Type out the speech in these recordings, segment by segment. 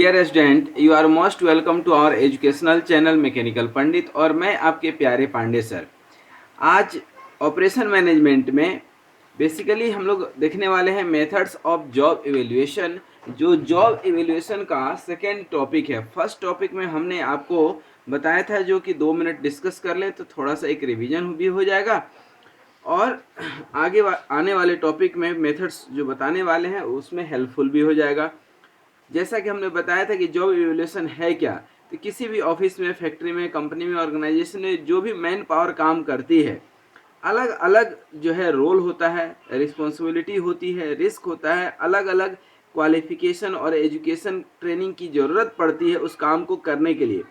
Dear student, you are most welcome to our educational channel mechanical Pandit और मैं आपके प्यारे पांडे सर। आज ऑपरेशन मैनेजमेंट में बेसिकली हम लोग देखने वाले हैं मेथड्स ऑफ जॉब इवेल्युएशन, जो जॉब इवेल्युएशन का सेकेंड टॉपिक है। फर्स्ट टॉपिक में हमने आपको बताया था जो कि 2 मिनट डिस्कस कर लें तो थोड़ा सा एक रिवीजन भी हो जाएगा और आगे आने वाले टॉपिक में मेथड्स जो बताने वाले हैं उसमें हेल्पफुल भी हो जाएगा। जैसा कि हमने बताया था कि जॉब इवैल्यूएशन है क्या, तो किसी भी ऑफिस में, फैक्ट्री में, कंपनी में, ऑर्गेनाइजेशन में जो भी मैन पावर काम करती है, अलग अलग जो है रोल होता है, रिस्पॉन्सिबिलिटी होती है, रिस्क होता है, अलग अलग क्वालिफिकेशन और एजुकेशन ट्रेनिंग की ज़रूरत पड़ती है उस काम को करने के लिए।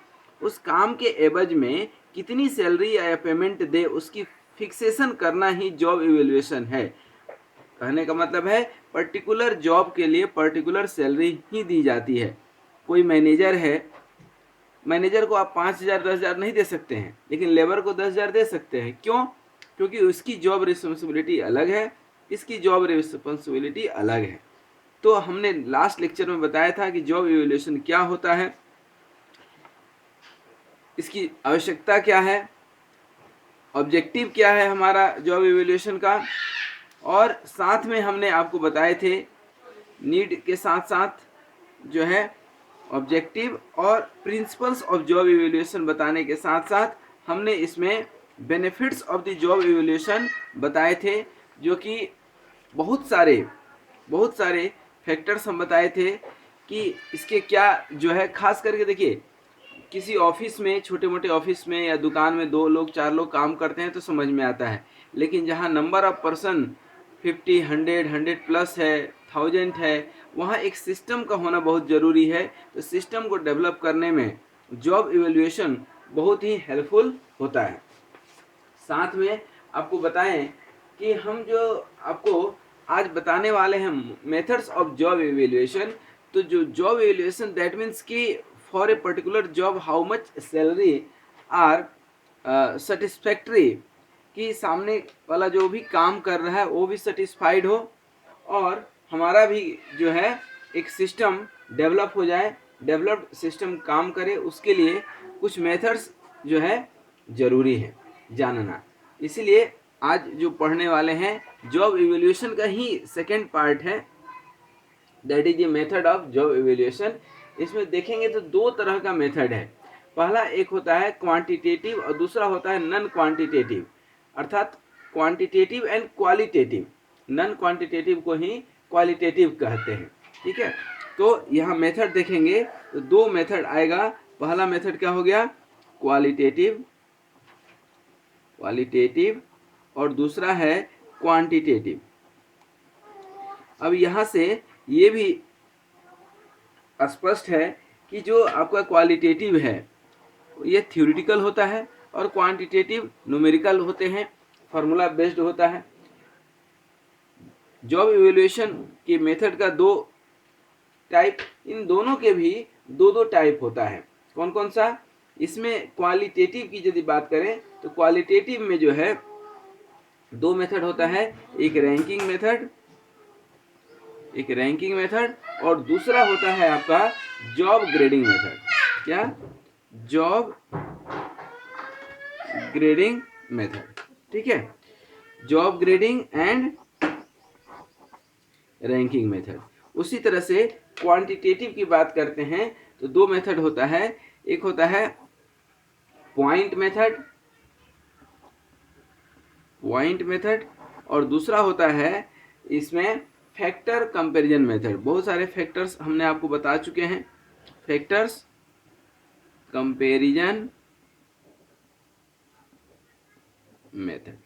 उस काम के एवज में कितनी सैलरी या पेमेंट दे उसकी फिक्सेशन करना ही जॉब इवैल्यूएशन है। कहने का मतलब है पर्टिकुलर जॉब के लिए पर्टिकुलर सैलरी ही दी जाती है। कोई मैनेजर है, मैनेजर को आप 5,000 10,000 नहीं दे सकते हैं, लेकिन लेबर को 10,000 दे सकते हैं। क्यों? क्योंकि उसकी जॉब रिस्पॉन्सिबिलिटी अलग है, इसकी जॉब रिस्पॉन्सिबिलिटी अलग है। तो हमने लास्ट लेक्चर में बताया था कि जॉब इवैल्यूएशन क्या होता है, इसकी आवश्यकता क्या है, ऑब्जेक्टिव क्या है हमारा जॉब इवैल्यूएशन का, और साथ में हमने आपको बताए थे नीड के साथ साथ जो है ऑब्जेक्टिव और प्रिंसिपल्स ऑफ जॉब इवैल्यूएशन बताने के साथ साथ हमने इसमें benefits of the job evaluation बताए थे, जो कि बहुत सारे फैक्टर्स हम बताए थे कि इसके क्या जो है। खास करके देखिए, किसी ऑफिस में, छोटे मोटे ऑफिस में या दुकान में 2 लोग 4 लोग काम करते हैं तो समझ में आता है, लेकिन जहाँ नंबर ऑफ पर्सन 50, 100, 100 प्लस है, 1000 है, वहाँ एक सिस्टम का होना बहुत ज़रूरी है। तो सिस्टम को डेवलप करने में जॉब इवैल्यूएशन बहुत ही हेल्पफुल होता है। साथ में आपको बताएं कि हम जो आपको आज बताने वाले हैं मेथड्स ऑफ जॉब इवैल्यूएशन, तो जो जॉब इवैल्यूएशन दैट मीन्स कि for a particular job how much salary are satisfactory, कि सामने वाला जो भी काम कर रहा है वो भी सेटिस्फाइड हो और हमारा भी जो है एक सिस्टम डेवलप हो जाए, डेवलप्ड सिस्टम काम करे, उसके लिए कुछ मेथड्स जो है ज़रूरी है जानना। इसीलिए आज जो पढ़ने वाले हैं जॉब इवैल्यूएशन का ही सेकेंड पार्ट है, that is a method of job evaluation. इसमें देखेंगे तो 2 तरह का मेथड है। पहला एक होता है क्वांटिटेटिव और दूसरा होता है नॉन क्वांटिटेटिव, अर्थात quantitative and qualitative. Non quantitative को ही क्वालिटेटिव कहते हैं, ठीक है। तो यहाँ मेथड देखेंगे तो 2 मेथड आएगा। पहला मेथड क्या हो गया, क्वालिटेटिव और दूसरा है क्वांटिटेटिव। अब यहाँ से ये भी स्पष्ट है कि जो आपका क्वालिटेटिव है ये थ्योरेटिकल होता है और क्वांटिटेटिव न्यूमेरिकल होते हैं, फार्मूला बेस्ड होता है। जॉब इवैल्यूएशन के मेथड का 2 टाइप, इन दोनों के भी 2 टाइप होता है। कौन कौन सा? इसमें क्वालिटेटिव की यदि बात करें तो क्वालिटेटिव में जो है 2 मेथड होता है, एक रैंकिंग मेथड और दूसरा होता है आपका जॉब ग्रेडिंग मेथड। क्या? जॉब ग्रेडिंग मेथड, ठीक है। Job grading and ranking method. उसी तरह से क्वांटिटेटिव की बात करते हैं तो 2 मेथड होता है, एक होता है पॉइंट मेथड और दूसरा होता है इसमें फैक्टर कंपैरिजन मेथड। बहुत सारे फैक्टर्स हमने आपको बता चुके हैं, फैक्टर्स कंपैरिजन मेथड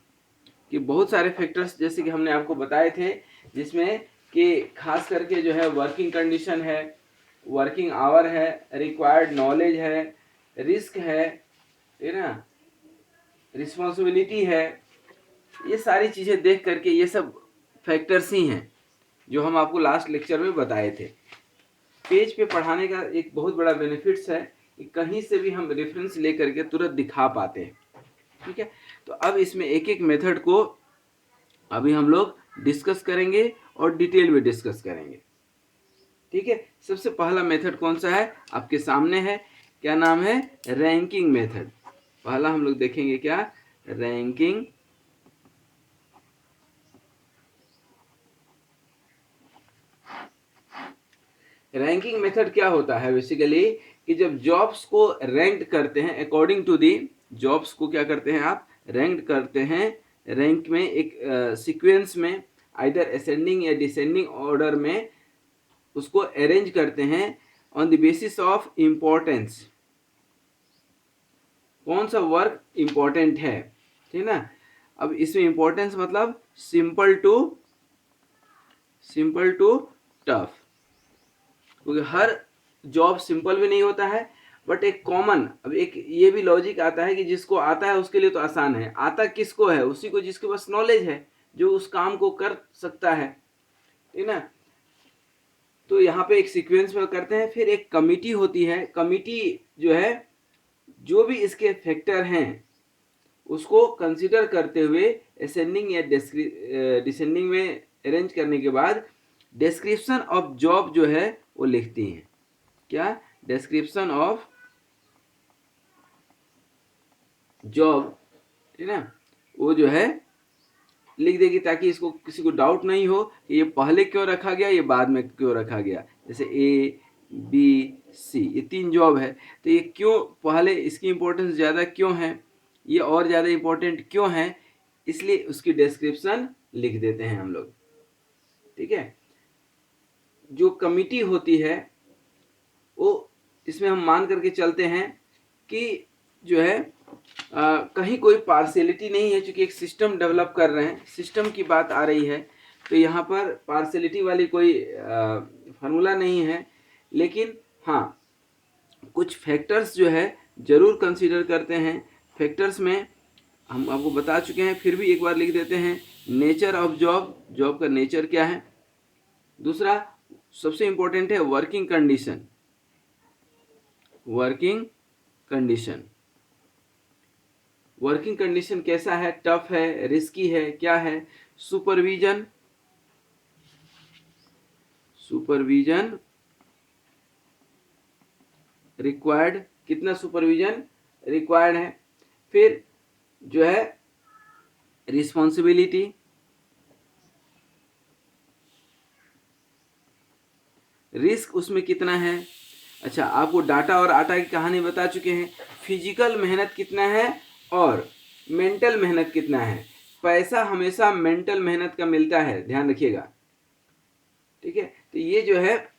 कि बहुत सारे फैक्टर्स जैसे कि हमने आपको बताए थे, जिसमें कि खास करके जो है वर्किंग कंडीशन है, वर्किंग आवर है, रिक्वायर्ड नॉलेज है, रिस्क है, ठीक है ना, रिस्पॉन्सिबिलिटी है, ये सारी चीज़ें देख करके ये सब फैक्टर्स ही हैं जो हम आपको लास्ट लेक्चर में बताए थे। पेज पे पढ़ाने का एक बहुत बड़ा बेनिफिट्स है कि कहीं से भी हम रेफरेंस ले करके तुरंत दिखा पाते हैं, ठीक है। तो अब इसमें एक एक मेथड को अभी हम लोग डिस्कस करेंगे और डिटेल में डिस्कस करेंगे। ठीक है, सबसे पहला मेथड कौन सा है आपके सामने है, क्या नाम है, रैंकिंग मेथड। पहला हम लोग देखेंगे क्या, रैंकिंग। रैंकिंग मेथड क्या होता है बेसिकली, कि जब जॉब्स को रैंक करते हैं अकॉर्डिंग टू दी, जॉब्स को क्या करते हैं आप, रैंक करते हैं, रैंक में एक सीक्वेंस में, आइदर असेंडिंग या डिसेंडिंग ऑर्डर में उसको अरेंज करते हैं on the basis of importance, कौन सा वर्क इम्पोर्टेंट है, ठीक ना। अब इसमें इम्पोर्टेंस मतलब सिंपल टू टफ, क्योंकि हर जॉब सिंपल भी नहीं होता है, बट एक कॉमन, अब एक ये भी लॉजिक आता है कि जिसको आता है उसके लिए तो आसान है, आता किसको है, उसी को जिसके पास नॉलेज है, जो उस काम को कर सकता है, ठीक ना। तो यहाँ पे एक सीक्वेंस में करते हैं, फिर एक कमिटी होती है, कमिटी जो है जो भी इसके फैक्टर हैं उसको कंसीडर करते हुए असेंडिंग या डिसेंडिंग में अरेंज करने के बाद डिस्क्रिप्शन ऑफ जॉब जो है वो लिखती हैं, क्या, डिस्क्रिप्शन ऑफ जॉब, ठीक ना, वो जो है लिख देगी, ताकि इसको किसी को डाउट नहीं हो कि ये पहले क्यों रखा गया, ये बाद में क्यों रखा गया। जैसे ए बी सी ये 3 जॉब है, तो ये क्यों पहले, इसकी इम्पोर्टेंस ज़्यादा क्यों है, ये और ज़्यादा इम्पोर्टेंट क्यों है, इसलिए उसकी डिस्क्रिप्शन लिख देते हैं हम लोग, ठीक है। जो कमिटी होती है वो, इसमें हम मान करके चलते हैं कि जो है कहीं कोई पार्शियलिटी नहीं है, क्योंकि एक सिस्टम डेवलप कर रहे हैं, सिस्टम की बात आ रही है, तो यहाँ पर पार्शियलिटी वाली कोई फार्मूला नहीं है, लेकिन हाँ कुछ फैक्टर्स जो है ज़रूर कंसीडर करते हैं। फैक्टर्स में हम आपको बता चुके हैं, फिर भी एक बार लिख देते हैं, नेचर ऑफ जॉब, जॉब का नेचर क्या है। दूसरा सबसे इम्पोर्टेंट है working condition, working condition, working condition कैसा है, टफ है, रिस्की है, क्या है। सुपरविजन, सुपरविजन रिक्वायर्ड, कितना सुपरविजन रिक्वायर्ड है। फिर जो है रिस्पॉन्सिबिलिटी, रिस्क उसमें कितना है। अच्छा, आपको डाटा और आटा की कहानी बता चुके हैं, फिजिकल मेहनत कितना है और मेंटल मेहनत कितना है। पैसा हमेशा मेंटल मेहनत का मिलता है, ध्यान रखिएगा, ठीक है। तो ये जो है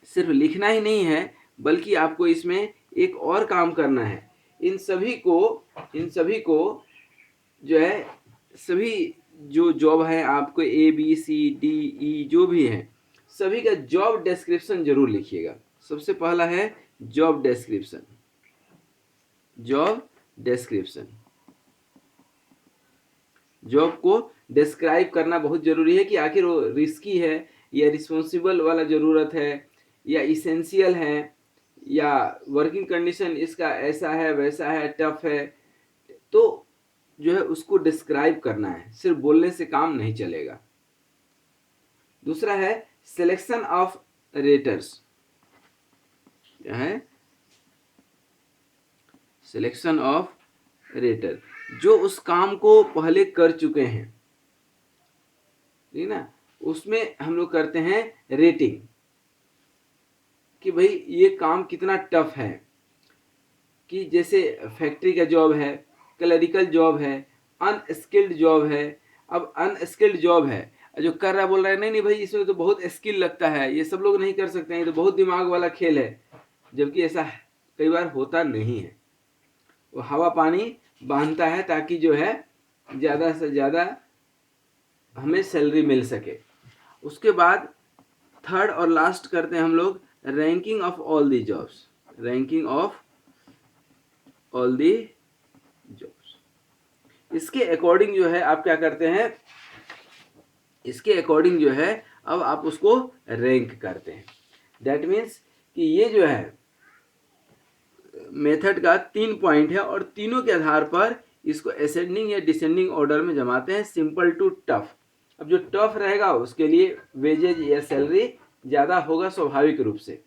सिर्फ लिखना ही नहीं है, बल्कि आपको इसमें एक और काम करना है। इन सभी को जो है, सभी जो जॉब है आपको A B C D E जो भी है, सभी का जॉब डिस्क्रिप्शन जरूर लिखिएगा। सबसे पहला है job description, job description, job को डिस्क्राइब करना बहुत जरूरी है कि आखिर वो रिस्की है या रिस्पॉन्सिबल वाला ज़रूरत है या इसेंशियल है, या वर्किंग कंडीशन इसका ऐसा है वैसा है, टफ है, तो जो है उसको डिस्क्राइब करना है, सिर्फ बोलने से काम नहीं चलेगा। दूसरा है सिलेक्शन ऑफ रेटर्स, क्या है, सिलेक्शन ऑफ रेटर, जो उस काम को पहले कर चुके हैं, ठीक ना, उसमें हम लोग करते हैं रेटिंग कि भाई ये काम कितना टफ है। कि जैसे फैक्ट्री का जॉब है, क्लरिकल जॉब है, अनस्किल्ड जॉब है। अब अनस्किल्ड जॉब है, जो कर रहा है बोल रहा है नहीं नहीं भाई इसमें तो बहुत स्किल लगता है, ये सब लोग नहीं कर सकते हैं, ये तो बहुत दिमाग वाला खेल है, जबकि ऐसा कई बार होता नहीं है। वो हवा पानी बांधता है ताकि जो है ज़्यादा से ज़्यादा हमें सैलरी मिल सके। उसके बाद थर्ड और लास्ट करते हैं हम लोग ranking of all the jobs, ranking of all the jobs. इसके अकॉर्डिंग जो है आप क्या करते हैं, इसके अकॉर्डिंग जो है अब आप उसको रैंक करते हैं। दैट मीन्स कि ये जो है मेथड का 3 पॉइंट है और तीनों के आधार पर इसको असेंडिंग या डिसेंडिंग ऑर्डर में जमाते हैं, सिंपल टू टफ। अब जो टफ रहेगा उसके लिए वेजेज या सैलरी ज़्यादा होगा स्वाभाविक रूप से।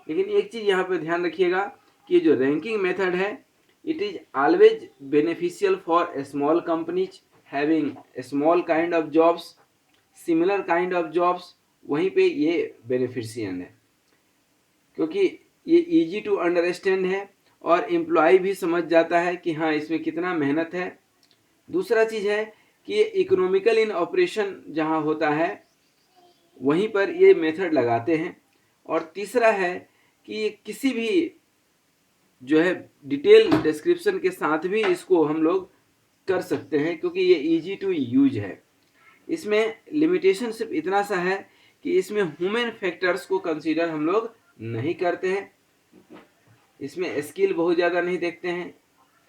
लेकिन एक चीज़ यहाँ पे ध्यान रखिएगा कि जो रैंकिंग मेथड है, it is always beneficial for small companies having small kind of jobs, similar kind of jobs, वहीं पे ये बेनिफिशियल है, क्योंकि ये इजी टू अंडरस्टैंड है और एम्प्लॉय भी समझ जाता है कि हाँ इसमें कितना मेहनत है। दूसरा चीज़ है कि ये इकोनॉमिकल इन ऑपरेशन जहाँ होता है वहीं पर ये मेथड लगाते हैं। और तीसरा है कि ये किसी भी जो है डिटेल डिस्क्रिप्शन के साथ भी इसको हम लोग कर सकते हैं, क्योंकि ये इजी टू यूज है। इसमें लिमिटेशन सिर्फ इतना सा है कि इसमें ह्यूमन फैक्टर्स को कंसीडर हम लोग नहीं करते हैं, इसमें स्किल बहुत ज़्यादा नहीं देखते हैं,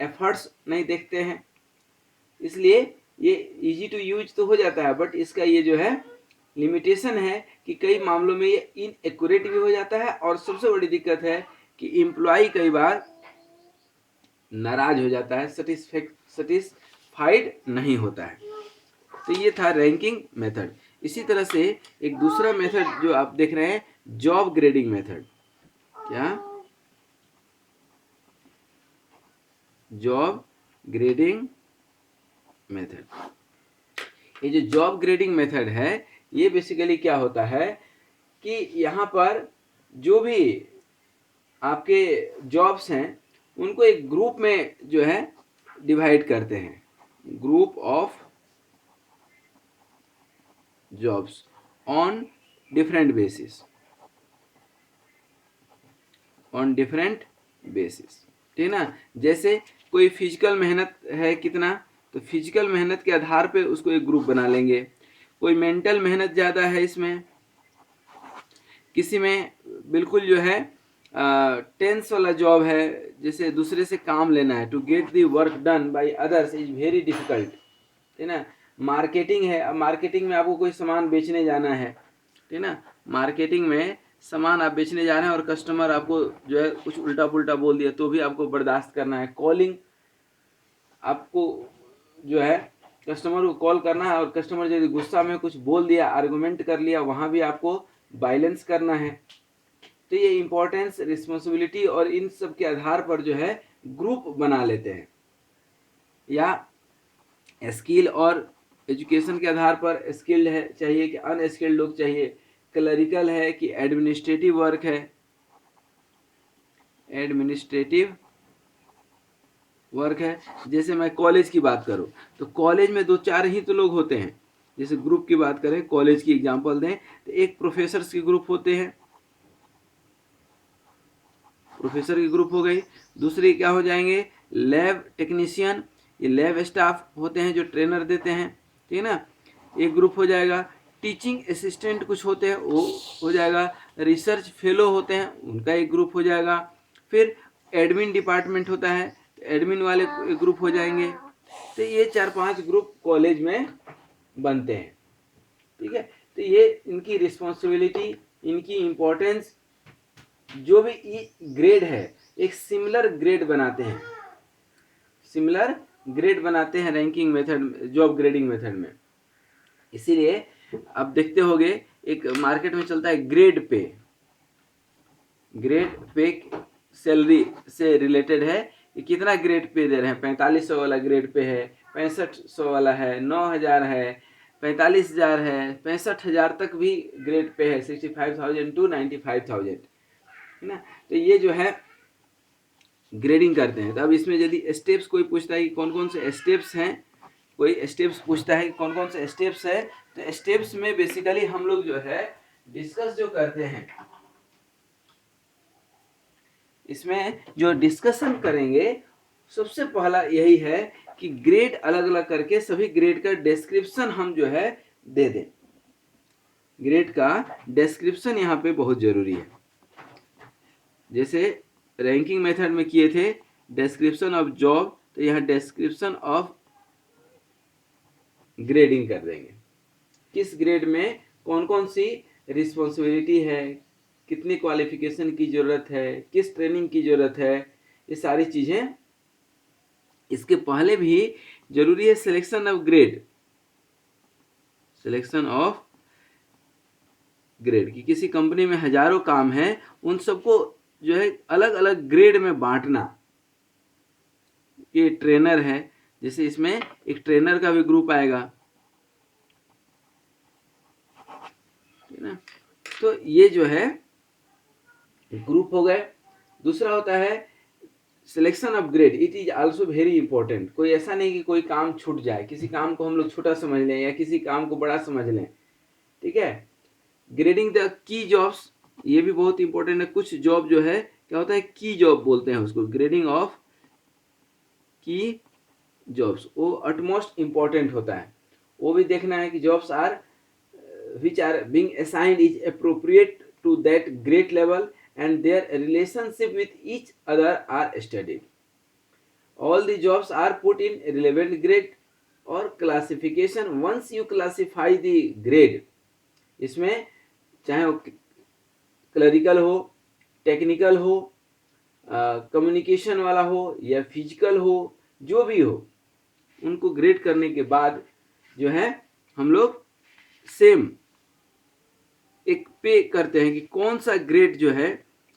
एफर्ट्स नहीं देखते हैं, इसलिए ये इजी टू यूज तो हो जाता है, बट इसका ये जो है लिमिटेशन है कि कई मामलों में ये इनएक्यूरेट भी हो जाता है। और सबसे बड़ी दिक्कत है कि एम्प्लॉय कई बार नाराज हो जाता है, सेटिस्फाइड नहीं होता है। तो ये था रैंकिंग मेथड। इसी तरह से एक दूसरा मेथड जो आप देख रहे हैं, जॉब ग्रेडिंग मेथड। क्या? Job grading method. ये जो जॉब ग्रेडिंग मेथड है, ये बेसिकली क्या होता है कि यहाँ पर जो भी आपके जॉब्स हैं उनको एक ग्रुप में जो है डिवाइड करते हैं, group of jobs on different basis, on different basis, ठीक ना। जैसे कोई फिजिकल मेहनत है कितना, तो फिजिकल मेहनत के आधार पे उसको एक ग्रुप बना लेंगे। कोई मेंटल मेहनत ज़्यादा है इसमें, किसी में बिल्कुल जो है टेंस वाला जॉब है, जैसे दूसरे से काम लेना है, to get the work done by others is very difficult, ठीक ना। मार्केटिंग है, अब मार्केटिंग में आपको कोई सामान बेचने जाना है, ठीक ना। मार्केटिंग में सामान आप बेचने जा रहे हैं और कस्टमर आपको जो है कुछ उल्टा पुल्टा बोल दिया तो भी आपको बर्दाश्त करना है। कॉलिंग, आपको जो है कस्टमर को कॉल करना है और कस्टमर यदि गुस्सा में कुछ बोल दिया, आर्गुमेंट कर लिया, वहाँ भी आपको बैलेंस करना है। तो ये इम्पोर्टेंस, रिस्पॉन्सिबिलिटी और इन सब के आधार पर जो है ग्रुप बना लेते हैं, या स्किल और एजुकेशन के आधार पर स्किल्ड है चाहिए कि अनस्किल्ड लोग चाहिए, क्लरिकल है कि एडमिनिस्ट्रेटिव वर्क है, एडमिनिस्ट्रेटिव वर्क है। जैसे मैं कॉलेज की बात करूं तो कॉलेज में 2-4 ही तो लोग होते हैं। जैसे ग्रुप की बात करें, कॉलेज की एग्जांपल दें तो एक प्रोफेसर्स के ग्रुप होते हैं, प्रोफेसर की ग्रुप हो गई। दूसरी क्या हो जाएंगे, लैब टेक्नीशियन, ये लैब स्टाफ होते हैं जो ट्रेनर देते हैं, ठीक है ना, एक ग्रुप हो जाएगा। टीचिंग असिस्टेंट कुछ होते हैं, वो हो जाएगा। रिसर्च फेलो होते हैं, उनका एक ग्रुप हो जाएगा। फिर एडमिन डिपार्टमेंट होता है, तो एडमिन वाले एक ग्रुप हो जाएंगे। तो ये 4-5 ग्रुप कॉलेज में बनते हैं, ठीक है। तो ये इनकी रिस्पॉन्सिबिलिटी, इनकी इम्पोर्टेंस, जो भी ग्रेड है एक सिमिलर ग्रेड बनाते हैं, सिमिलर ग्रेड बनाते हैं ranking method, job grading method में। इसीलिए अब देखते होंगे एक मार्केट में चलता है grade pay, grade pay salary से रिलेटेड है कि कितना ग्रेड पे दे रहे हैं। 4500 वाला ग्रेड पे है, 6500 वाला है, 9000 है, 45,000 है, 65,000 तक भी ग्रेड पे है, 65,000 to 95,000, है ना। तो ये जो है ग्रेडिंग करते हैं। तो अब इसमें यदि स्टेप्स कोई पूछता है कि कौन कौन से स्टेप्स हैं, कोई स्टेप्स पूछता है कि कौन कौन से स्टेप्स है, तो स्टेप्स में बेसिकली हम लोग जो है डिस्कस जो करते हैं, इसमें जो डिस्कशन करेंगे सबसे पहला यही है कि ग्रेड अलग अलग करके सभी ग्रेड का डिस्क्रिप्शन हम जो है दे दें। ग्रेड का डिस्क्रिप्शन यहाँ पे बहुत जरूरी है। जैसे रैंकिंग मेथड में किए थे डिस्क्रिप्शन ऑफ जॉब, तो यहाँ डिस्क्रिप्शन ऑफ ग्रेडिंग कर देंगे। किस ग्रेड में कौन कौन सी रिस्पॉन्सिबिलिटी है, कितनी क्वालिफिकेशन की ज़रूरत है, किस ट्रेनिंग की ज़रूरत है, ये सारी चीज़ें। इसके पहले भी जरूरी है selection of grade, selection of grade की, किसी कंपनी में हजारों काम है, उन सबको जो है अलग अलग ग्रेड में बांटना। ये ट्रेनर है, जैसे इसमें एक ट्रेनर का भी ग्रुप आएगा, है ना। तो ये जो है ग्रुप हो गए। दूसरा होता है selection of grade, it is also very important. कोई ऐसा नहीं कि कोई काम छूट जाए, किसी काम को हम लोग छोटा समझ लें या किसी काम को बड़ा समझ लें, ठीक है। ग्रेडिंग द की जॉब्स, ये भी बहुत इंपॉर्टेंट है। कुछ जॉब जो है क्या होता है, की जॉब बोलते हैं उसको, ग्रेडिंग ऑफ की जॉब्स, वो अटमोस्ट इंपॉर्टेंट होता है। वो भी देखना है कि jobs are which are being assigned is appropriate to that grade level and their relationship with each other are studied. All the jobs are put in relevant grade or classification. Once you classify the grade, इसमें चाहे वो clerical हो, technical हो, communication वाला हो या physical हो, जो भी हो, उनको ग्रेड करने के बाद जो है हम लोग सेम एक पे करते हैं कि कौन सा ग्रेड जो है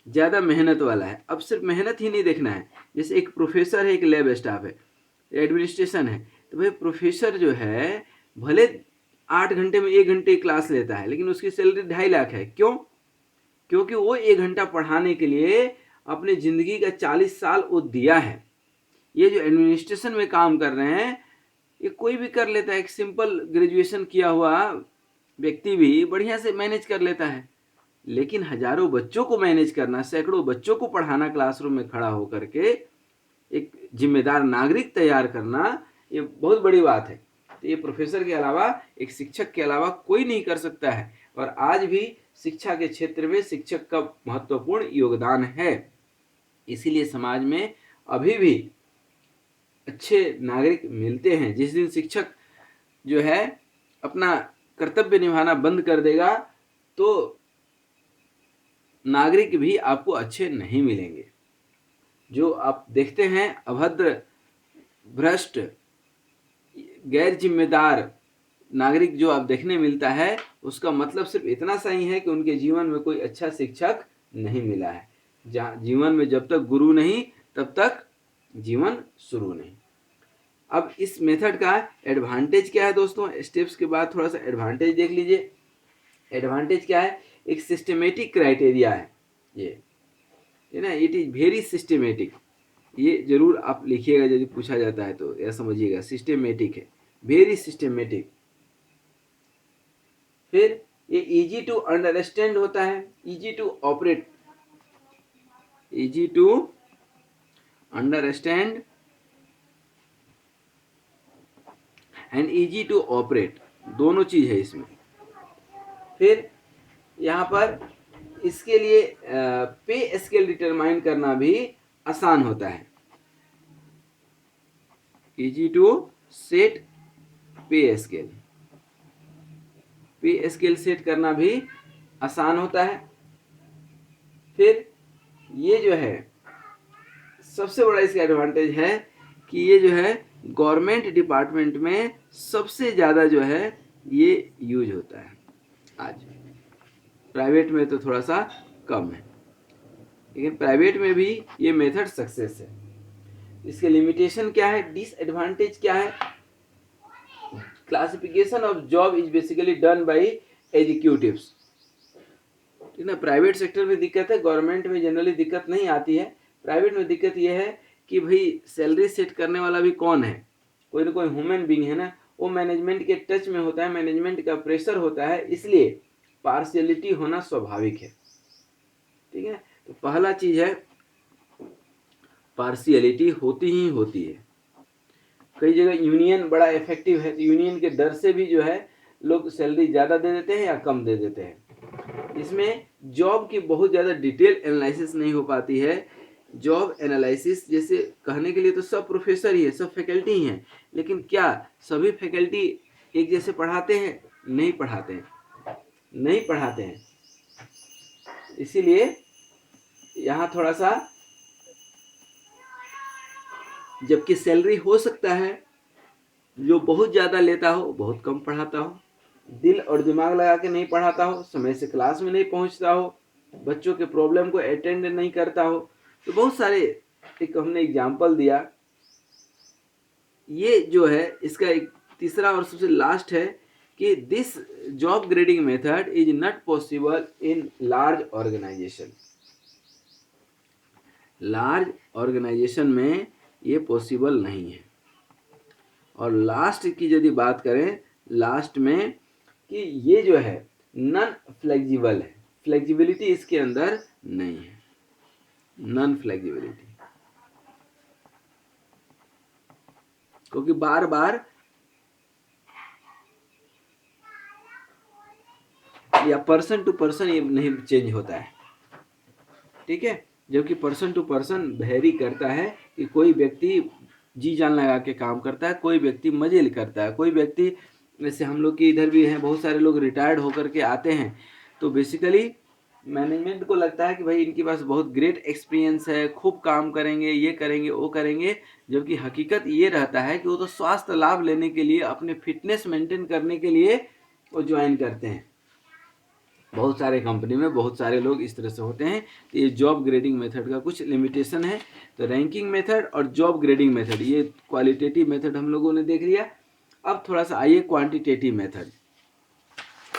ज़्यादा मेहनत वाला है। अब सिर्फ मेहनत ही नहीं देखना है, जैसे एक प्रोफेसर है, एक लैब स्टाफ है, एडमिनिस्ट्रेशन है, तो भाई प्रोफेसर जो है भले 8 घंटे में 1 घंटे क्लास लेता है, लेकिन उसकी सैलरी 2.5 लाख है। क्यों? क्योंकि वो 1 घंटा पढ़ाने के लिए अपने ज़िंदगी का 40 साल वो दिया है। ये जो एडमिनिस्ट्रेशन में काम कर रहे हैं, ये कोई भी कर लेता है, एक सिंपल ग्रेजुएशन किया हुआ व्यक्ति भी बढ़िया से मैनेज कर लेता है। लेकिन हजारों बच्चों को मैनेज करना, सैकड़ों बच्चों को पढ़ाना, क्लासरूम में खड़ा होकर के एक जिम्मेदार नागरिक तैयार करना, ये बहुत बड़ी बात है। तो ये प्रोफेसर के अलावा, एक शिक्षक के अलावा कोई नहीं कर सकता है। और आज भी शिक्षा के क्षेत्र में शिक्षक का महत्वपूर्ण योगदान है। इसीलिए समाज में अभी भी अच्छे नागरिक मिलते हैं। जिस दिन शिक्षक जो है अपना कर्तव्य निभाना बंद कर देगा, तो नागरिक भी आपको अच्छे नहीं मिलेंगे। जो आप देखते हैं अभद्र, भ्रष्ट, गैर जिम्मेदार नागरिक जो आप देखने मिलता है, उसका मतलब सिर्फ इतना सा ही है कि उनके जीवन में कोई अच्छा शिक्षक नहीं मिला है। जहाँ जीवन में जब तक गुरु नहीं, तब तक जीवन शुरू नहीं। अब इस मेथड का एडवांटेज क्या है दोस्तों? स्टेप्स के बाद थोड़ा सा एडवांटेज देख लीजिए। एडवांटेज क्या है? एक सिस्टमेटिक क्राइटेरिया है ये, है ना। इट इज वेरी सिस्टमेटिक, ये जरूर आप लिखिएगा यदि पूछा जाता है तो, यह समझिएगा सिस्टमेटिक है, वेरी सिस्टमेटिक। फिर ये इजी टू अंडरस्टैंड होता है, easy to operate, easy to understand and easy to operate, दोनों चीज है इसमें। फिर यहाँ पर इसके लिए पे स्केल डिटरमाइन करना भी आसान होता है, easy to set pay scale, pay scale set करना भी आसान होता है। फिर ये जो है सबसे बड़ा इसका एडवांटेज है कि ये जो है गवर्नमेंट डिपार्टमेंट में सबसे ज़्यादा जो है ये यूज होता है। आज प्राइवेट में तो थोड़ा सा कम है, लेकिन प्राइवेट में भी ये मेथड सक्सेस है। इसके लिमिटेशन क्या है, डिसएडवांटेज क्या है? Classification of job is basically done by executives, ठीक ना। प्राइवेट सेक्टर में दिक्कत है, गवर्नमेंट में जनरली दिक्कत नहीं आती है। प्राइवेट में दिक्कत यह है कि भाई सैलरी सेट करने वाला भी कौन है? कोई ना कोई ह्यूमन बीइंग है ना, वो मैनेजमेंट के टच में होता है, मैनेजमेंट का प्रेशर होता है, इसलिए पार्शियलिटी होना स्वाभाविक है, ठीक है। तो पहला चीज है पार्शियलिटी होती ही होती है। कई जगह यूनियन बड़ा इफेक्टिव है, तो यूनियन के डर से भी जो है लोग सैलरी ज़्यादा दे देते हैं या कम दे देते हैं। इसमें जॉब की बहुत ज़्यादा डिटेल एनालिसिस नहीं हो पाती है। जॉब एनालिसिस जैसे कहने के लिए तो सब प्रोफेसर ही है, सब फैकल्टी ही हैं, लेकिन क्या सभी फैकल्टी एक जैसे पढ़ाते हैं? नहीं पढ़ाते हैं, नहीं पढ़ाते हैं। इसीलिए यहाँ थोड़ा सा, जबकि सैलरी हो सकता है जो बहुत ज़्यादा लेता हो बहुत कम पढ़ाता हो, दिल और दिमाग लगा के नहीं पढ़ाता हो, समय से क्लास में नहीं पहुंचता हो, बच्चों के प्रॉब्लम को अटेंड नहीं करता हो। तो बहुत सारे एक हमने एग्जाम्पल दिया। ये जो है इसका एक तीसरा और सबसे लास्ट है कि this job grading method is not possible in large organization. Large organization में ये पॉसिबल नहीं है। और लास्ट की यदि बात करें, लास्ट में कि ये जो है नॉन फ्लेक्सिबल है, फ्लेक्सिबिलिटी इसके अंदर नहीं है, नॉन फ्लेक्सिबिलिटी, क्योंकि बार बार या पर्सन टू पर्सन ये नहीं चेंज होता है, ठीक है। जबकि पर्सन टू पर्सन वेरी करता है कि कोई व्यक्ति जी जान लगा के काम करता है, कोई व्यक्ति मजे करता है, कोई व्यक्ति जैसे हम लोग के इधर भी हैं, बहुत सारे लोग रिटायर्ड होकर के आते हैं, तो बेसिकली मैनेजमेंट को लगता है कि भाई इनके पास बहुत ग्रेट एक्सपीरियंस है, खूब काम करेंगे, ये करेंगे वो करेंगे। जबकि हकीकत ये रहता है कि वो तो स्वास्थ्य लाभ लेने के लिए, अपने फिटनेस मेंटेन करने के लिए वो ज्वाइन करते हैं। बहुत सारे कंपनी में बहुत सारे लोग इस तरह से होते हैं। तो ये जॉब ग्रेडिंग मेथड का कुछ लिमिटेशन है। तो रैंकिंग मेथड और जॉब ग्रेडिंग मेथड, ये क्वालिटेटिव मेथड हम लोगों ने देख लिया। अब थोड़ा सा आइए क्वांटिटेटिव मेथड।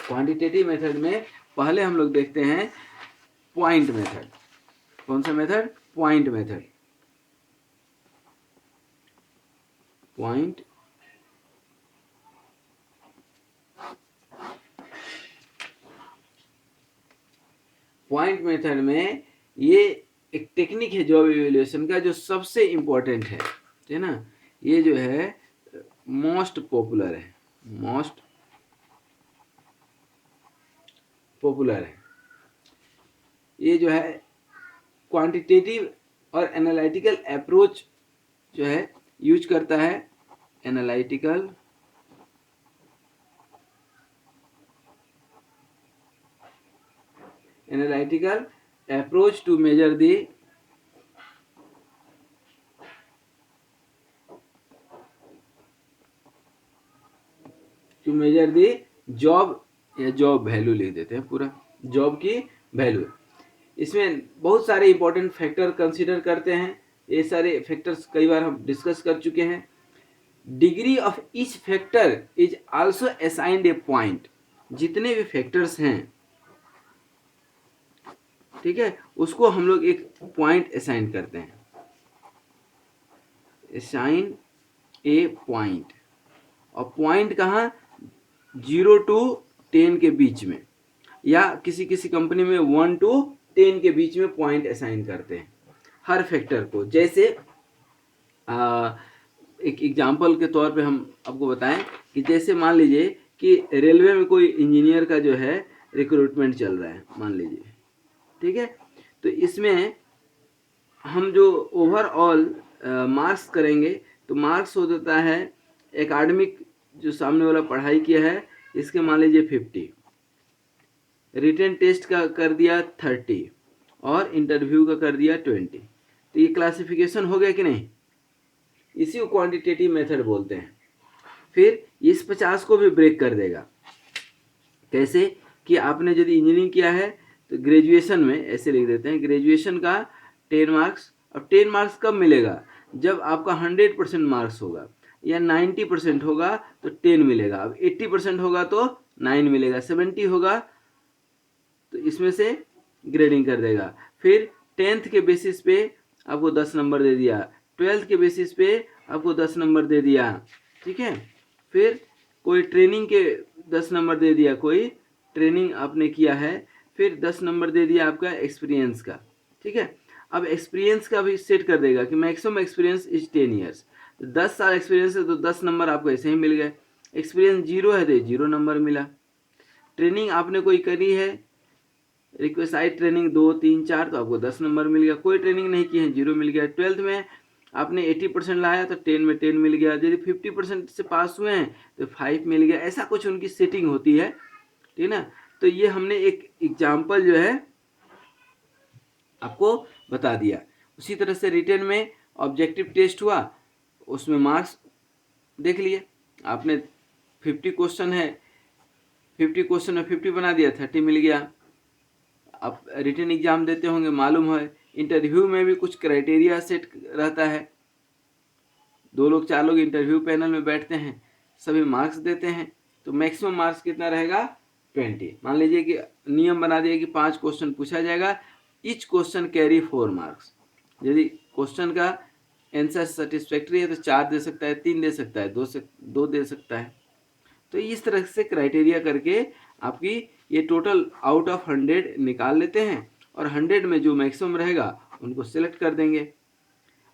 क्वांटिटेटिव मेथड में पहले हम लोग देखते हैं पॉइंट मेथड। कौन सा method? Point method. Point point method में ये एक टेक्निक है जॉब इवैल्यूएशन का जो सबसे इम्पोर्टेंट है, ठीक है ना। ये जो है मोस्ट पॉपुलर है, मोस्ट पॉपुलर है। ये जो है क्वांटिटेटिव और एनालिटिकल अप्रोच जो है यूज करता है। Analytical approach to measure the job या जॉब वैल्यू लिख देते हैं, पूरा जॉब की वैल्यू। इसमें बहुत सारे इंपॉर्टेंट फैक्टर कंसीडर करते हैं। ये सारे फैक्टर्स कई बार हम डिस्कस कर चुके हैं। Degree of each factor is also assigned A point. जितने भी फैक्टर्स हैं, ठीक है, उसको हम लोग एक पॉइंट असाइन करते हैं, असाइन ए पॉइंट। और पॉइंट कहाँ? 0 to 10 के बीच में, या किसी किसी कंपनी में 1 to 10 के बीच में पॉइंट असाइन करते हैं हर फैक्टर को। जैसे एक एग्जांपल के तौर पे हम आपको बताएं कि जैसे मान लीजिए कि रेलवे में कोई इंजीनियर का जो है रिक्रूटमेंट चल रहा है, मान लीजिए, ठीक है। तो इसमें हम जो ओवरऑल मार्क्स करेंगे, तो मार्क्स हो जाता है एकेडमिक जो सामने वाला पढ़ाई किया है इसके मान लीजिए 50, रिटन टेस्ट का कर दिया 30 और इंटरव्यू का कर दिया 20। तो ये क्लासिफिकेशन हो गया कि नहीं? इसी को क्वांटिटेटिव मेथड बोलते हैं। फिर इस 50 को भी ब्रेक कर देगा। कैसे? कि आपने यदि इंजीनियरिंग किया है तो ग्रेजुएशन में ऐसे लिख देते हैं, ग्रेजुएशन का 10 मार्क्स। अब 10 मार्क्स कब मिलेगा? जब आपका 100% मार्क्स होगा, या 90% होगा तो 10 मिलेगा। अब 80% होगा तो 9 मिलेगा, 70 होगा तो इसमें से ग्रेडिंग कर देगा। फिर 10th के बेसिस पे आपको 10 नंबर दे दिया, 12th के बेसिस पे आपको 10 नंबर दे दिया, ठीक है। फिर कोई ट्रेनिंग के 10 नंबर दे दिया, कोई ट्रेनिंग आपने किया है, फिर 10 नंबर दे दिया आपका एक्सपीरियंस का, ठीक है। अब एक्सपीरियंस का भी सेट कर देगा कि मैक्सिमम एक्सपीरियंस इज 10 ईयर्स। 10 साल एक्सपीरियंस है तो 10 नंबर आपको ऐसे ही मिल गए। एक्सपीरियंस 0 है तो 0 नंबर मिला। ट्रेनिंग आपने कोई करी है, रिक्वेसाइड ट्रेनिंग 2, 3, 4, तो आपको 10 नंबर मिल गया। कोई ट्रेनिंग नहीं की है, 0 मिल गया। 12th में आपने 80% लाया तो 10 में 10 मिल गया। यदि 50% से पास हुए हैं तो 5 मिल गया। ऐसा कुछ उनकी सेटिंग होती है, ठीक ना। तो ये हमने एक एग्जाम्पल जो है आपको बता दिया। उसी तरह से रिटन में ऑब्जेक्टिव टेस्ट हुआ, उसमें मार्क्स देख लिए आपने। 50 क्वेश्चन है, 50 क्वेश्चन में 50 बना दिया, 30 मिल गया। आप रिटन एग्जाम देते होंगे, मालूम है इंटरव्यू में भी कुछ क्राइटेरिया सेट रहता है। 2 लोग 4 लोग इंटरव्यू पैनल में बैठते हैं, सभी मार्क्स देते हैं, तो मैक्सिमम मार्क्स कितना रहेगा 20। मान लीजिए कि नियम बना दिया कि 5 क्वेश्चन पूछा जाएगा, ईच क्वेश्चन कैरी 4 मार्क्स। यदि क्वेश्चन का आंसर सेटिस्फैक्ट्री है तो 4 दे सकता है, 3 दे सकता है, 2 दे सकता है। तो इस तरह से क्राइटेरिया करके आपकी ये टोटल आउट ऑफ 100 निकाल लेते हैं और 100 में जो मैक्सिमम रहेगा उनको सिलेक्ट कर देंगे।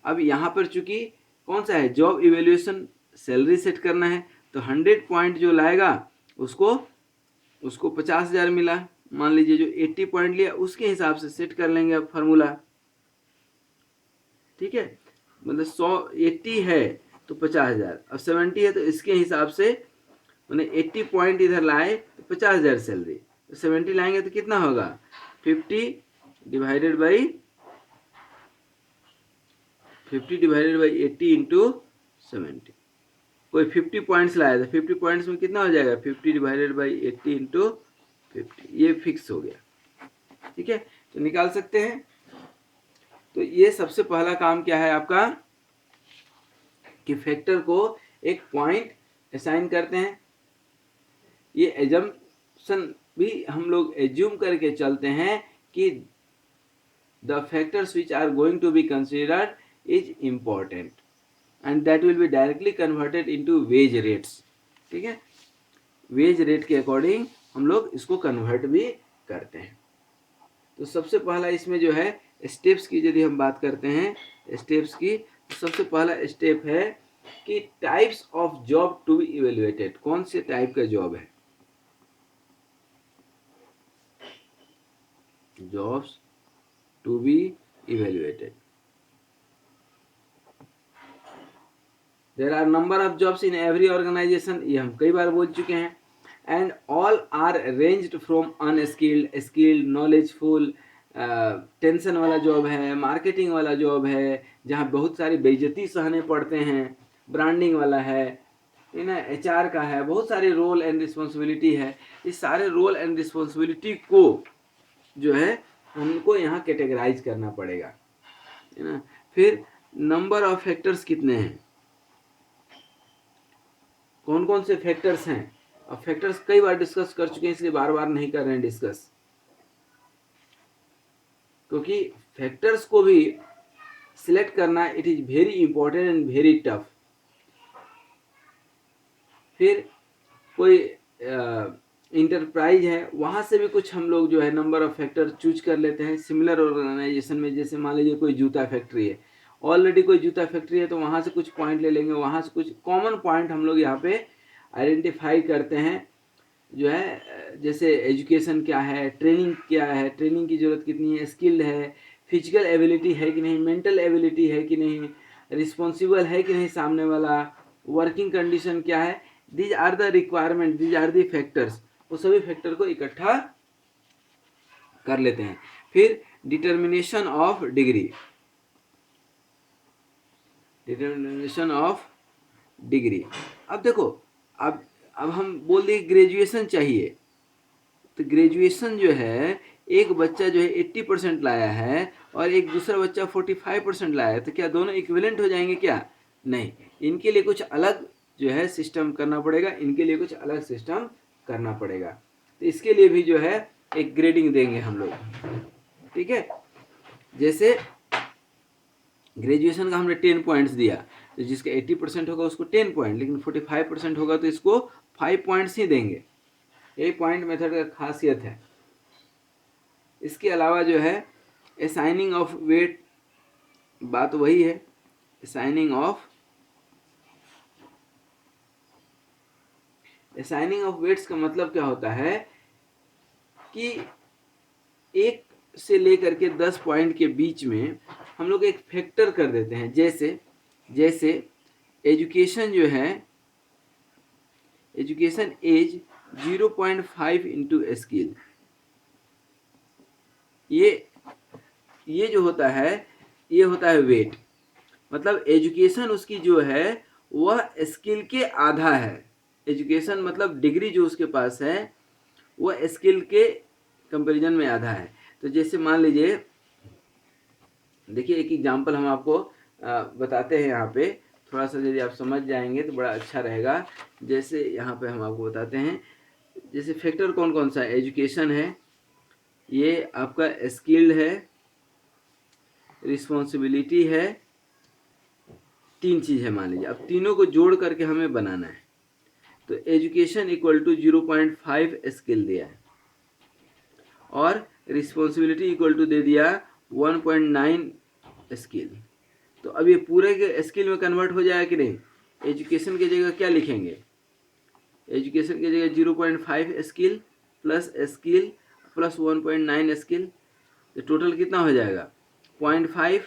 अब यहाँ पर चूंकि कौन सा है, जॉब इवेल्युएशन सैलरी सेट करना है, तो 100 पॉइंट जो लाएगा उसको 50,000 मिला। मान लीजिए जो 80 पॉइंट लिया उसके हिसाब से सेट कर लेंगे अब फार्मूला, ठीक है। मतलब 80 है तो 50,000, अब 70 है तो इसके हिसाब से मैंने 80 पॉइंट इधर लाए तो 50,000 सैलरी, तो 70 लाएंगे तो कितना होगा 50 डिवाइडेड बाई 80 इंटू 70। कोई 50 पॉइंट्स लाया तो 50 पॉइंट्स में कितना हो जाएगा 50 डिवाइडेड बाई 80 इंटू 50, ये फिक्स हो गया, ठीक है। तो निकाल सकते हैं। तो ये सबसे पहला काम क्या है आपका कि फैक्टर को एक पॉइंट असाइन करते हैं। ये एजम्पशन भी हम लोग एज्यूम करके चलते हैं कि the factors which are going to be considered is important and that will be directly converted into wage rates, ठीक है। वेज रेट के अकॉर्डिंग हम लोग इसको कन्वर्ट भी करते हैं। तो सबसे पहला इसमें जो है स्टेप्स की यदि हम बात करते हैं स्टेप्स की, तो सबसे पहला स्टेप है कि types of job to be evaluated. कौन से टाइप का जॉब है, jobs to be evaluated. There are number of jobs in every organization, ये हम कई बार बोल चुके हैं। And all are ranged from unskilled, skilled, knowledgeful, tension वाला जॉब है, मार्केटिंग वाला जॉब है जहाँ बहुत सारी बेइज्जती सहने पड़ते हैं, ब्रांडिंग वाला है ना, HR का है, बहुत सारे रोल एंड रिस्पॉन्सिबिलिटी है। इस सारे रोल एंड रिस्पॉन्सिबिलिटी को जो है हमको यहाँ कैटेगराइज करना पड़ेगा, है ना। फिर नंबर ऑफ फैक्टर्स कितने हैं, कौन कौन से फैक्टर्स हैं। अब फैक्टर्स कई बार डिस्कस कर चुके हैं इसलिए बार बार नहीं कर रहे हैं डिस्कस, क्योंकि फैक्टर्स को भी सिलेक्ट करना it is very important and very tough. फिर कोई इंटरप्राइज है वहाँ से भी कुछ हम लोग जो है नंबर ऑफ फैक्टर चूज कर लेते हैं। सिमिलर ऑर्गेनाइजेशन में जैसे मान लीजिए कोई जूता फैक्ट्री है, ऑलरेडी कोई जूता फैक्ट्री है तो वहाँ से कुछ पॉइंट ले लेंगे, वहाँ से कुछ कॉमन पॉइंट हम लोग यहाँ पे आइडेंटिफाई करते हैं। जो है जैसे एजुकेशन क्या है, ट्रेनिंग क्या है, ट्रेनिंग की ज़रूरत कितनी है, स्किल्ड है, फिजिकल एबिलिटी है कि नहीं, मेंटल एबिलिटी है कि नहीं, रिस्पॉन्सिबल है कि नहीं सामने वाला, वर्किंग कंडीशन क्या है। These are the requirement, these are the factors. वो सभी फैक्टर को इकट्ठा कर लेते हैं। फिर determination of degree, determination of degree. अब देखो अब हम बोल दें ग्रेजुएशन चाहिए, तो ग्रेजुएशन जो है एक बच्चा जो है 80% लाया है और एक दूसरा बच्चा 45% लाया है, तो क्या दोनों इक्विवेलेंट हो जाएंगे क्या, नहीं। इनके लिए कुछ अलग जो है सिस्टम करना पड़ेगा, इनके लिए कुछ अलग सिस्टम करना पड़ेगा। तो इसके लिए भी जो है एक ग्रेडिंग देंगे हम लोग, ठीक है। जैसे ग्रेजुएशन का हमने 10 पॉइंट्स दिया, तो जिसका 80% होगा उसको 10 पॉइंट, लेकिन 45% होगा तो इसको 5 पॉइंट्स ही देंगे। यही पॉइंट मेथड का खासियत है। इसके अलावा जो है असाइनिंग ऑफ वेट, बात वही है। असाइनिंग ऑफ वेट्स का मतलब क्या होता है कि 1 से लेकर के 10 पॉइंट के बीच में हम लोग एक फैक्टर कर देते हैं। जैसे एजुकेशन जो है, एजुकेशन एज 0.5 इंटू स्किल, ये जो होता है ये होता है वेट। मतलब एजुकेशन उसकी जो है वह स्किल के आधा है। एजुकेशन मतलब डिग्री जो उसके पास है वो स्किल के कंपैरिजन में आधा है। तो जैसे मान लीजिए, देखिए एक एग्जांपल हम आपको बताते हैं यहाँ पे, थोड़ा सा यदि आप समझ जाएंगे तो बड़ा अच्छा रहेगा। जैसे यहाँ पे हम आपको बताते हैं, जैसे फैक्टर कौन कौन सा है, एजुकेशन है, ये आपका स्किल्ड है, रिस्पॉन्सिबिलिटी है, तीन चीज़ है मान लीजिए। अब तीनों को जोड़ करके हमें बनाना है। तो एजुकेशन इक्वल टू 0.5 स्किल दिया है, और रिस्पॉन्सिबिलिटी इक्वल टू दे दिया 1.9 स्किल। तो अब ये पूरे के स्किल में कन्वर्ट हो जाएगा कि नहीं? एजुकेशन की जगह क्या लिखेंगे? एजुकेशन की जगह 0.5 skill plus skill plus 1.9 skill, तो टोटल कितना हो जाएगा? 0.5,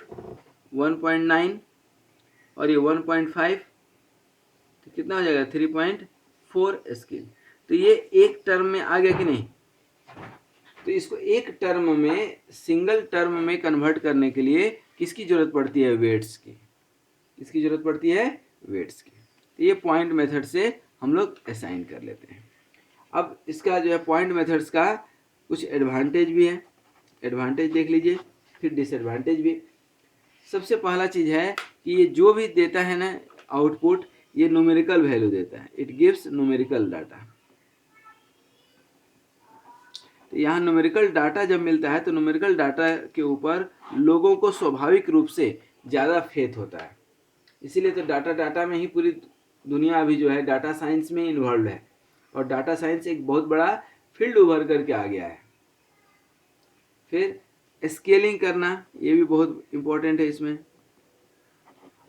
1.9 और ये 1.5, तो कितना हो जाएगा? 3.4 स्किल। तो ये एक टर्म में आ गया कि नहीं? तो इसको एक टर्म में, सिंगल टर्म में कन्वर्ट करने के लिए किसकी जरूरत पड़ती है? वेट्स की। किसकी जरूरत पड़ती है? वेट्स की। तो ये पॉइंट मेथड से हम लोग असाइन कर लेते हैं। अब इसका जो है पॉइंट मेथड्स का कुछ एडवांटेज भी है, एडवांटेज देख लीजिए, फिर डिसएडवांटेज भी। सबसे पहला चीज़ है कि ये जो भी देता है ना आउटपुट, ये न्यूमेरिकल वैल्यू देता है, इट गिव्स न्यूमेरिकल डाटा। तो यहाँ न्यूमेरिकल डाटा जब मिलता है तो न्यूमेरिकल डाटा के ऊपर लोगों को स्वाभाविक रूप से ज़्यादा फेथ होता है। इसीलिए तो डाटा में ही पूरी दुनिया अभी जो है डाटा साइंस में इन्वॉल्व है, और डाटा साइंस एक बहुत बड़ा फील्ड उभर करके आ गया है। फिर स्केलिंग करना, ये भी बहुत इम्पोर्टेंट है इसमें,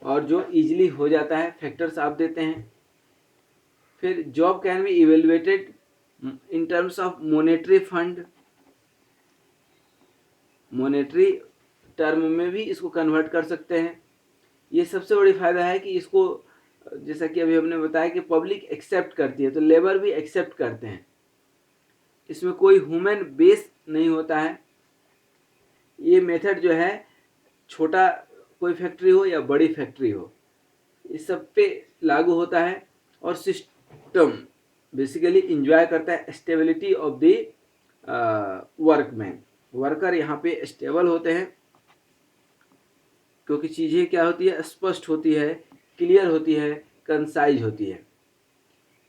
और जो इजीली हो जाता है, फैक्टर्स आप देते हैं। फिर job can be evaluated in terms of monetary fund, monetary term में भी इसको कन्वर्ट कर सकते हैं। ये सबसे बड़ी फायदा है कि इसको, जैसा कि अभी हमने बताया कि पब्लिक एक्सेप्ट करती है, तो लेबर भी एक्सेप्ट करते हैं। इसमें कोई ह्यूमन बेस नहीं होता है। ये मेथड जो है, छोटा कोई फैक्ट्री हो या बड़ी फैक्ट्री हो, इस सब पे लागू होता है। और सिस्टम बेसिकली इंजॉय करता है stability of the workman. Worker यहाँ पे स्टेबल होते हैं, क्योंकि चीज़ें क्या होती है? स्पष्ट होती है, क्लियर होती है, कंसाइज होती है।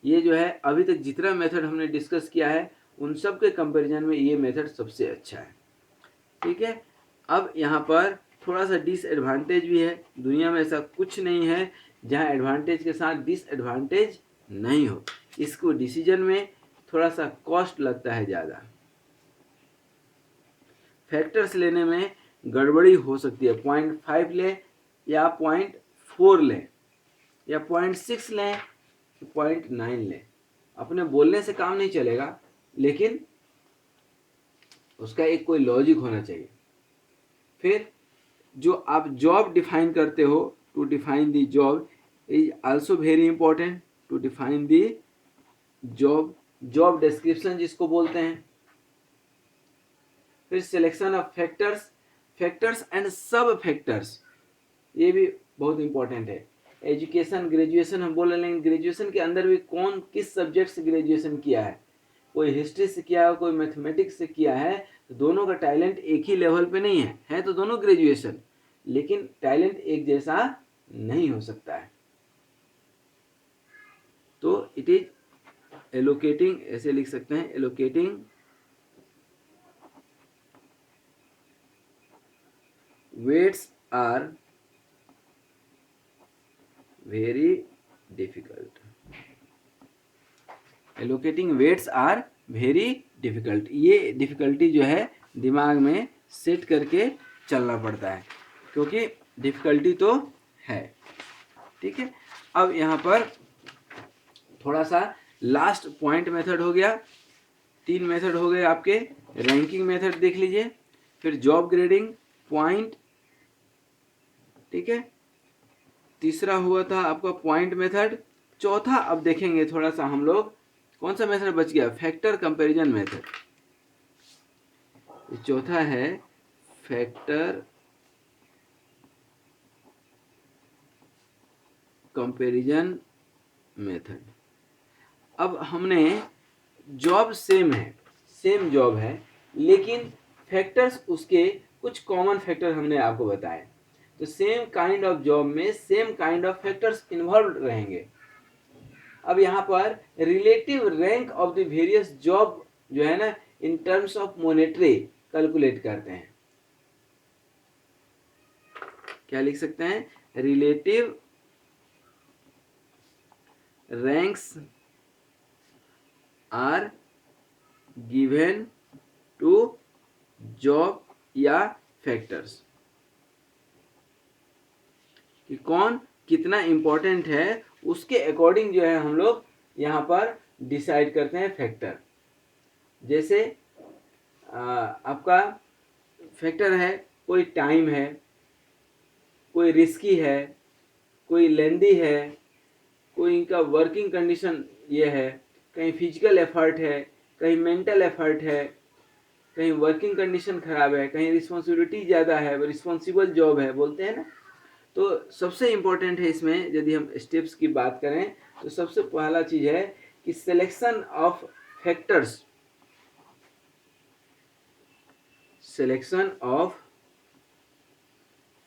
ये जो है अभी तक जितना मेथड हमने डिस्कस किया है, उन सब के कंपैरिजन में ये मेथड सबसे अच्छा है। ठीक है। अब यहाँ पर थोड़ा सा डिसएडवांटेज भी है। दुनिया में ऐसा कुछ नहीं है जहाँ एडवांटेज के साथ डिसएडवांटेज नहीं हो। इसको डिसीजन में थोड़ा सा कॉस्ट लगता है ज़्यादा। फैक्टर्स लेने में गड़बड़ी हो सकती है। 0.5 लें या 0.4 लें या 0.6 लें, 0.9 लें, अपने बोलने से काम नहीं चलेगा, लेकिन उसका एक कोई लॉजिक होना चाहिए। फिर जो आप जॉब डिफाइन करते हो, to define the job is also very important. To define the job, job description जिसको बोलते हैं। फिर selection of factors, factors and sub factors, ये भी बहुत इंपॉर्टेंट है। एजुकेशन, ग्रेजुएशन हम बोल रहे हैं, ग्रेजुएशन के अंदर भी कौन किस सब्जेक्ट से ग्रेजुएशन किया है। कोई हिस्ट्री से किया है, कोई मैथमेटिक्स से किया है, तो दोनों का टैलेंट एक ही लेवल पे नहीं है तो दोनों ग्रेजुएशन, लेकिन टैलेंट एक जैसा नहीं हो सकता है। तो इट इज एलोकेटिंग, ऐसे लिख सकते हैं, allocating weights are very difficult. Allocating weights are very difficult. ये डिफिकल्टी जो है दिमाग में सेट करके चलना पड़ता है, क्योंकि डिफिकल्टी तो है। ठीक है। अब यहाँ पर थोड़ा सा लास्ट पॉइंट मेथड हो गया। 3 मेथड हो गए आपके। रैंकिंग मेथड देख लीजिए, फिर जॉब ग्रेडिंग, पॉइंट, ठीक है, तीसरा हुआ था आपका पॉइंट मेथड। चौथा अब देखेंगे थोड़ा सा हम लोग, कौन सा मेथड बच गया? Factor comparison method. चौथा है फैक्टर कंपैरिजन मेथड। अब हमने जॉब सेम है, सेम जॉब है, लेकिन फैक्टर्स उसके कुछ कॉमन फैक्टर हमने आपको बताए। तो सेम काइंड ऑफ जॉब में same kind of factors involve रहेंगे। अब यहाँ पर relative rank of the various job जो है ना, in terms of monetary calculate करते हैं। क्या लिख सकते हैं? Relative ranks are given to job या फैक्टर्स, कि कौन कितना इंपॉर्टेंट है उसके अकॉर्डिंग जो है हम लोग यहाँ पर डिसाइड करते हैं फैक्टर। जैसे आपका फैक्टर है, कोई टाइम है, कोई रिस्की है, कोई लेंदी है, कोई इनका वर्किंग कंडीशन ये है, कहीं फिजिकल एफर्ट है, कहीं मेंटल एफर्ट है, कहीं वर्किंग कंडीशन खराब है, कहीं रिस्पॉन्सिबिलिटी ज़्यादा है, रिस्पॉन्सिबल जॉब है बोलते हैं ना। तो सबसे इम्पोर्टेंट है इसमें, यदि हम स्टेप्स की बात करें तो सबसे पहला चीज़ है कि selection of factors, selection of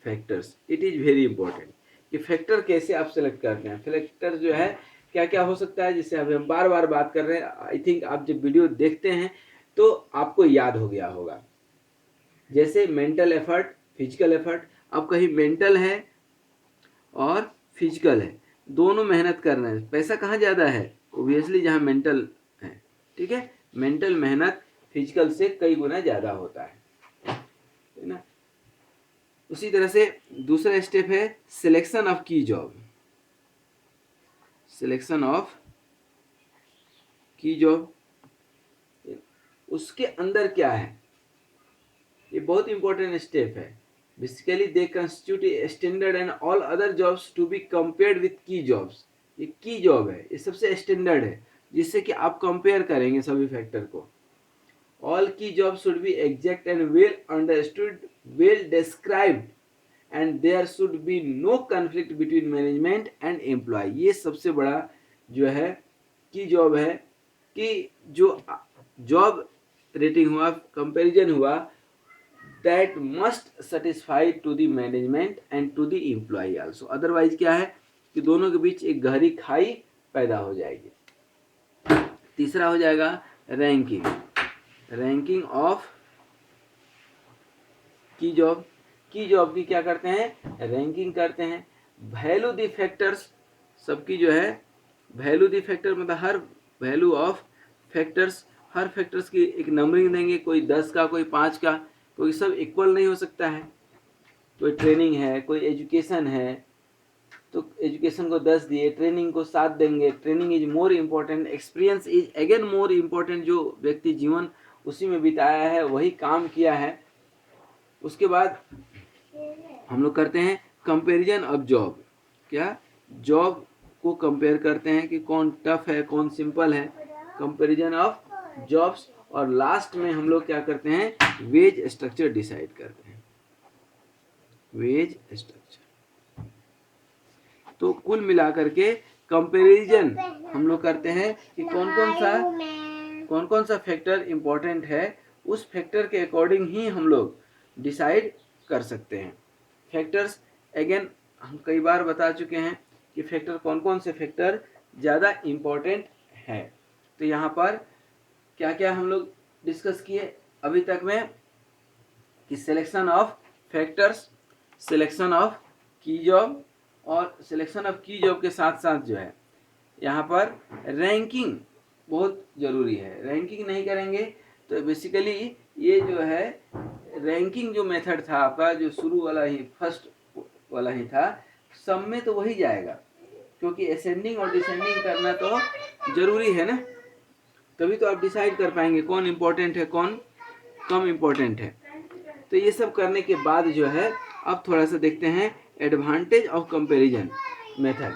factors, it is very important कि फैक्टर कैसे आप सेलेक्ट करते हैं। फैक्टर जो है क्या क्या हो सकता है, जिससे अभी हम बार बार बात कर रहे हैं। आई थिंक आप जब वीडियो देखते हैं तो आपको याद हो गया होगा। जैसे मेंटल एफर्ट, फिजिकल एफर्ट। अब कहीं मेंटल है और फिजिकल है, दोनों मेहनत कर रहे हैं, पैसा कहाँ ज़्यादा है? ओबियसली जहाँ मेंटल है, ठीक है। मेंटल मेहनत फिजिकल से कई गुना ज़्यादा होता है ना। उसी तरह से दूसरा स्टेप है selection of key job. Selection of key job, उसके अंदर क्या है, ये बहुत इंपॉर्टेंट स्टेप है। Basically they constitute a standard and all other jobs to be compared with key jobs. ये की जॉब है, ये सबसे स्टैंडर्ड है जिससे कि आप कंपेयर करेंगे सभी फैक्टर को। All key job should be exact and well understood, well described, and there should be no conflict between management and employee. ये सबसे बड़ा जो है की जॉब है, कि जो जॉब रेटिंग हुआ, कंपैरिजन हुआ, that must satisfy to the management and to the employee also, otherwise क्या है कि दोनों के बीच एक गहरी खाई पैदा हो जाएगी। तीसरा हो जाएगा ranking, ranking of key job. की जॉब की क्या करते हैं? रैंकिंग करते हैं। वैल्यू द फैक्टर्स, सबकी जो है वैल्यू द फैक्टर, मतलब हर वैल्यू ऑफ फैक्टर्स, हर फैक्टर्स की एक नंबरिंग देंगे, कोई 10 का, कोई 5 का, क्योंकि सब इक्वल नहीं हो सकता है। कोई ट्रेनिंग है, कोई एजुकेशन है, तो एजुकेशन को 10 दिए, ट्रेनिंग को 7 देंगे। Training is more important, experience is again more important. जो व्यक्ति जीवन उसी में बिताया है, वही काम किया है। उसके बाद हम लोग करते हैं कंपैरिजन ऑफ जॉब। क्या? जॉब को कंपेयर करते हैं कि कौन टफ है, कौन सिंपल है, कंपैरिजन ऑफ जॉब्स। और लास्ट में हम लोग क्या करते हैं? वेज स्ट्रक्चर डिसाइड करते हैं, वेज स्ट्रक्चर। तो कुल मिलाकर के कंपैरिजन हम लोग करते हैं कि कौन कौन सा फैक्टर इंपॉर्टेंट है, उस फैक्टर के अकॉर्डिंग ही हम लोग डिसाइड कर सकते हैं। फैक्टर्स अगेन हम कई बार बता चुके हैं कि फैक्टर कौन कौन से फैक्टर ज़्यादा इम्पोर्टेंट है। तो यहाँ पर क्या क्या हम लोग डिस्कस किए अभी तक में, कि selection of factors, selection of key job, और सिलेक्शन ऑफ की जॉब के साथ साथ जो है यहाँ पर रैंकिंग बहुत ज़रूरी है। रैंकिंग नहीं करेंगे तो बेसिकली ये जो है रैंकिंग जो मेथड था आपका, जो शुरू वाला ही फर्स्ट वाला ही था, सब में तो वही जाएगा, क्योंकि असेंडिंग और डिसेंडिंग करना तो ज़रूरी है ना, तभी तो आप डिसाइड कर पाएंगे कौन इम्पोर्टेंट है, कौन कम इम्पोर्टेंट है। तो ये सब करने के बाद जो है अब थोड़ा सा देखते हैं एडवांटेज ऑफ कंपैरिजन मेथड।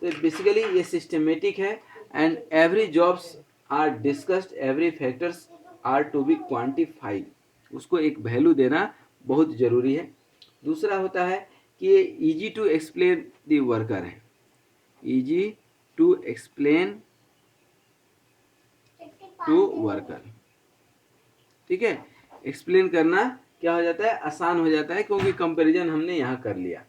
तो बेसिकली ये सिस्टमेटिक है and every jobs are discussed, every factors are to be quantified. उसको एक वैल्यू देना बहुत ज़रूरी है। दूसरा होता है कि ये easy to explain the worker है, easy to explain to worker. ठीक है, एक्सप्लेन करना क्या हो जाता है, आसान हो जाता है, क्योंकि कंपैरिजन हमने यहाँ कर लिया।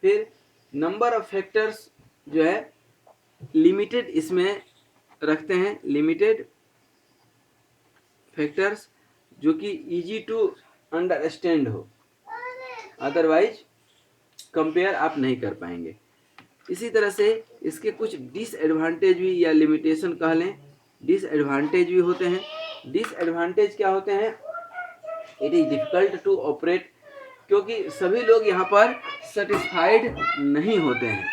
फिर नंबर ऑफ फैक्टर्स जो है लिमिटेड इसमें रखते हैं, लिमिटेड फैक्टर्स जो कि इजी टू अंडरस्टैंड हो, अदरवाइज कंपेयर आप नहीं कर पाएंगे। इसी तरह से इसके कुछ डिसएडवांटेज भी या लिमिटेशन कह लें, डिसएडवांटेज भी होते हैं। डिसएडवांटेज क्या होते हैं, it is difficult to operate, क्योंकि सभी लोग यहाँ पर सेटिस्फाइड नहीं होते हैं,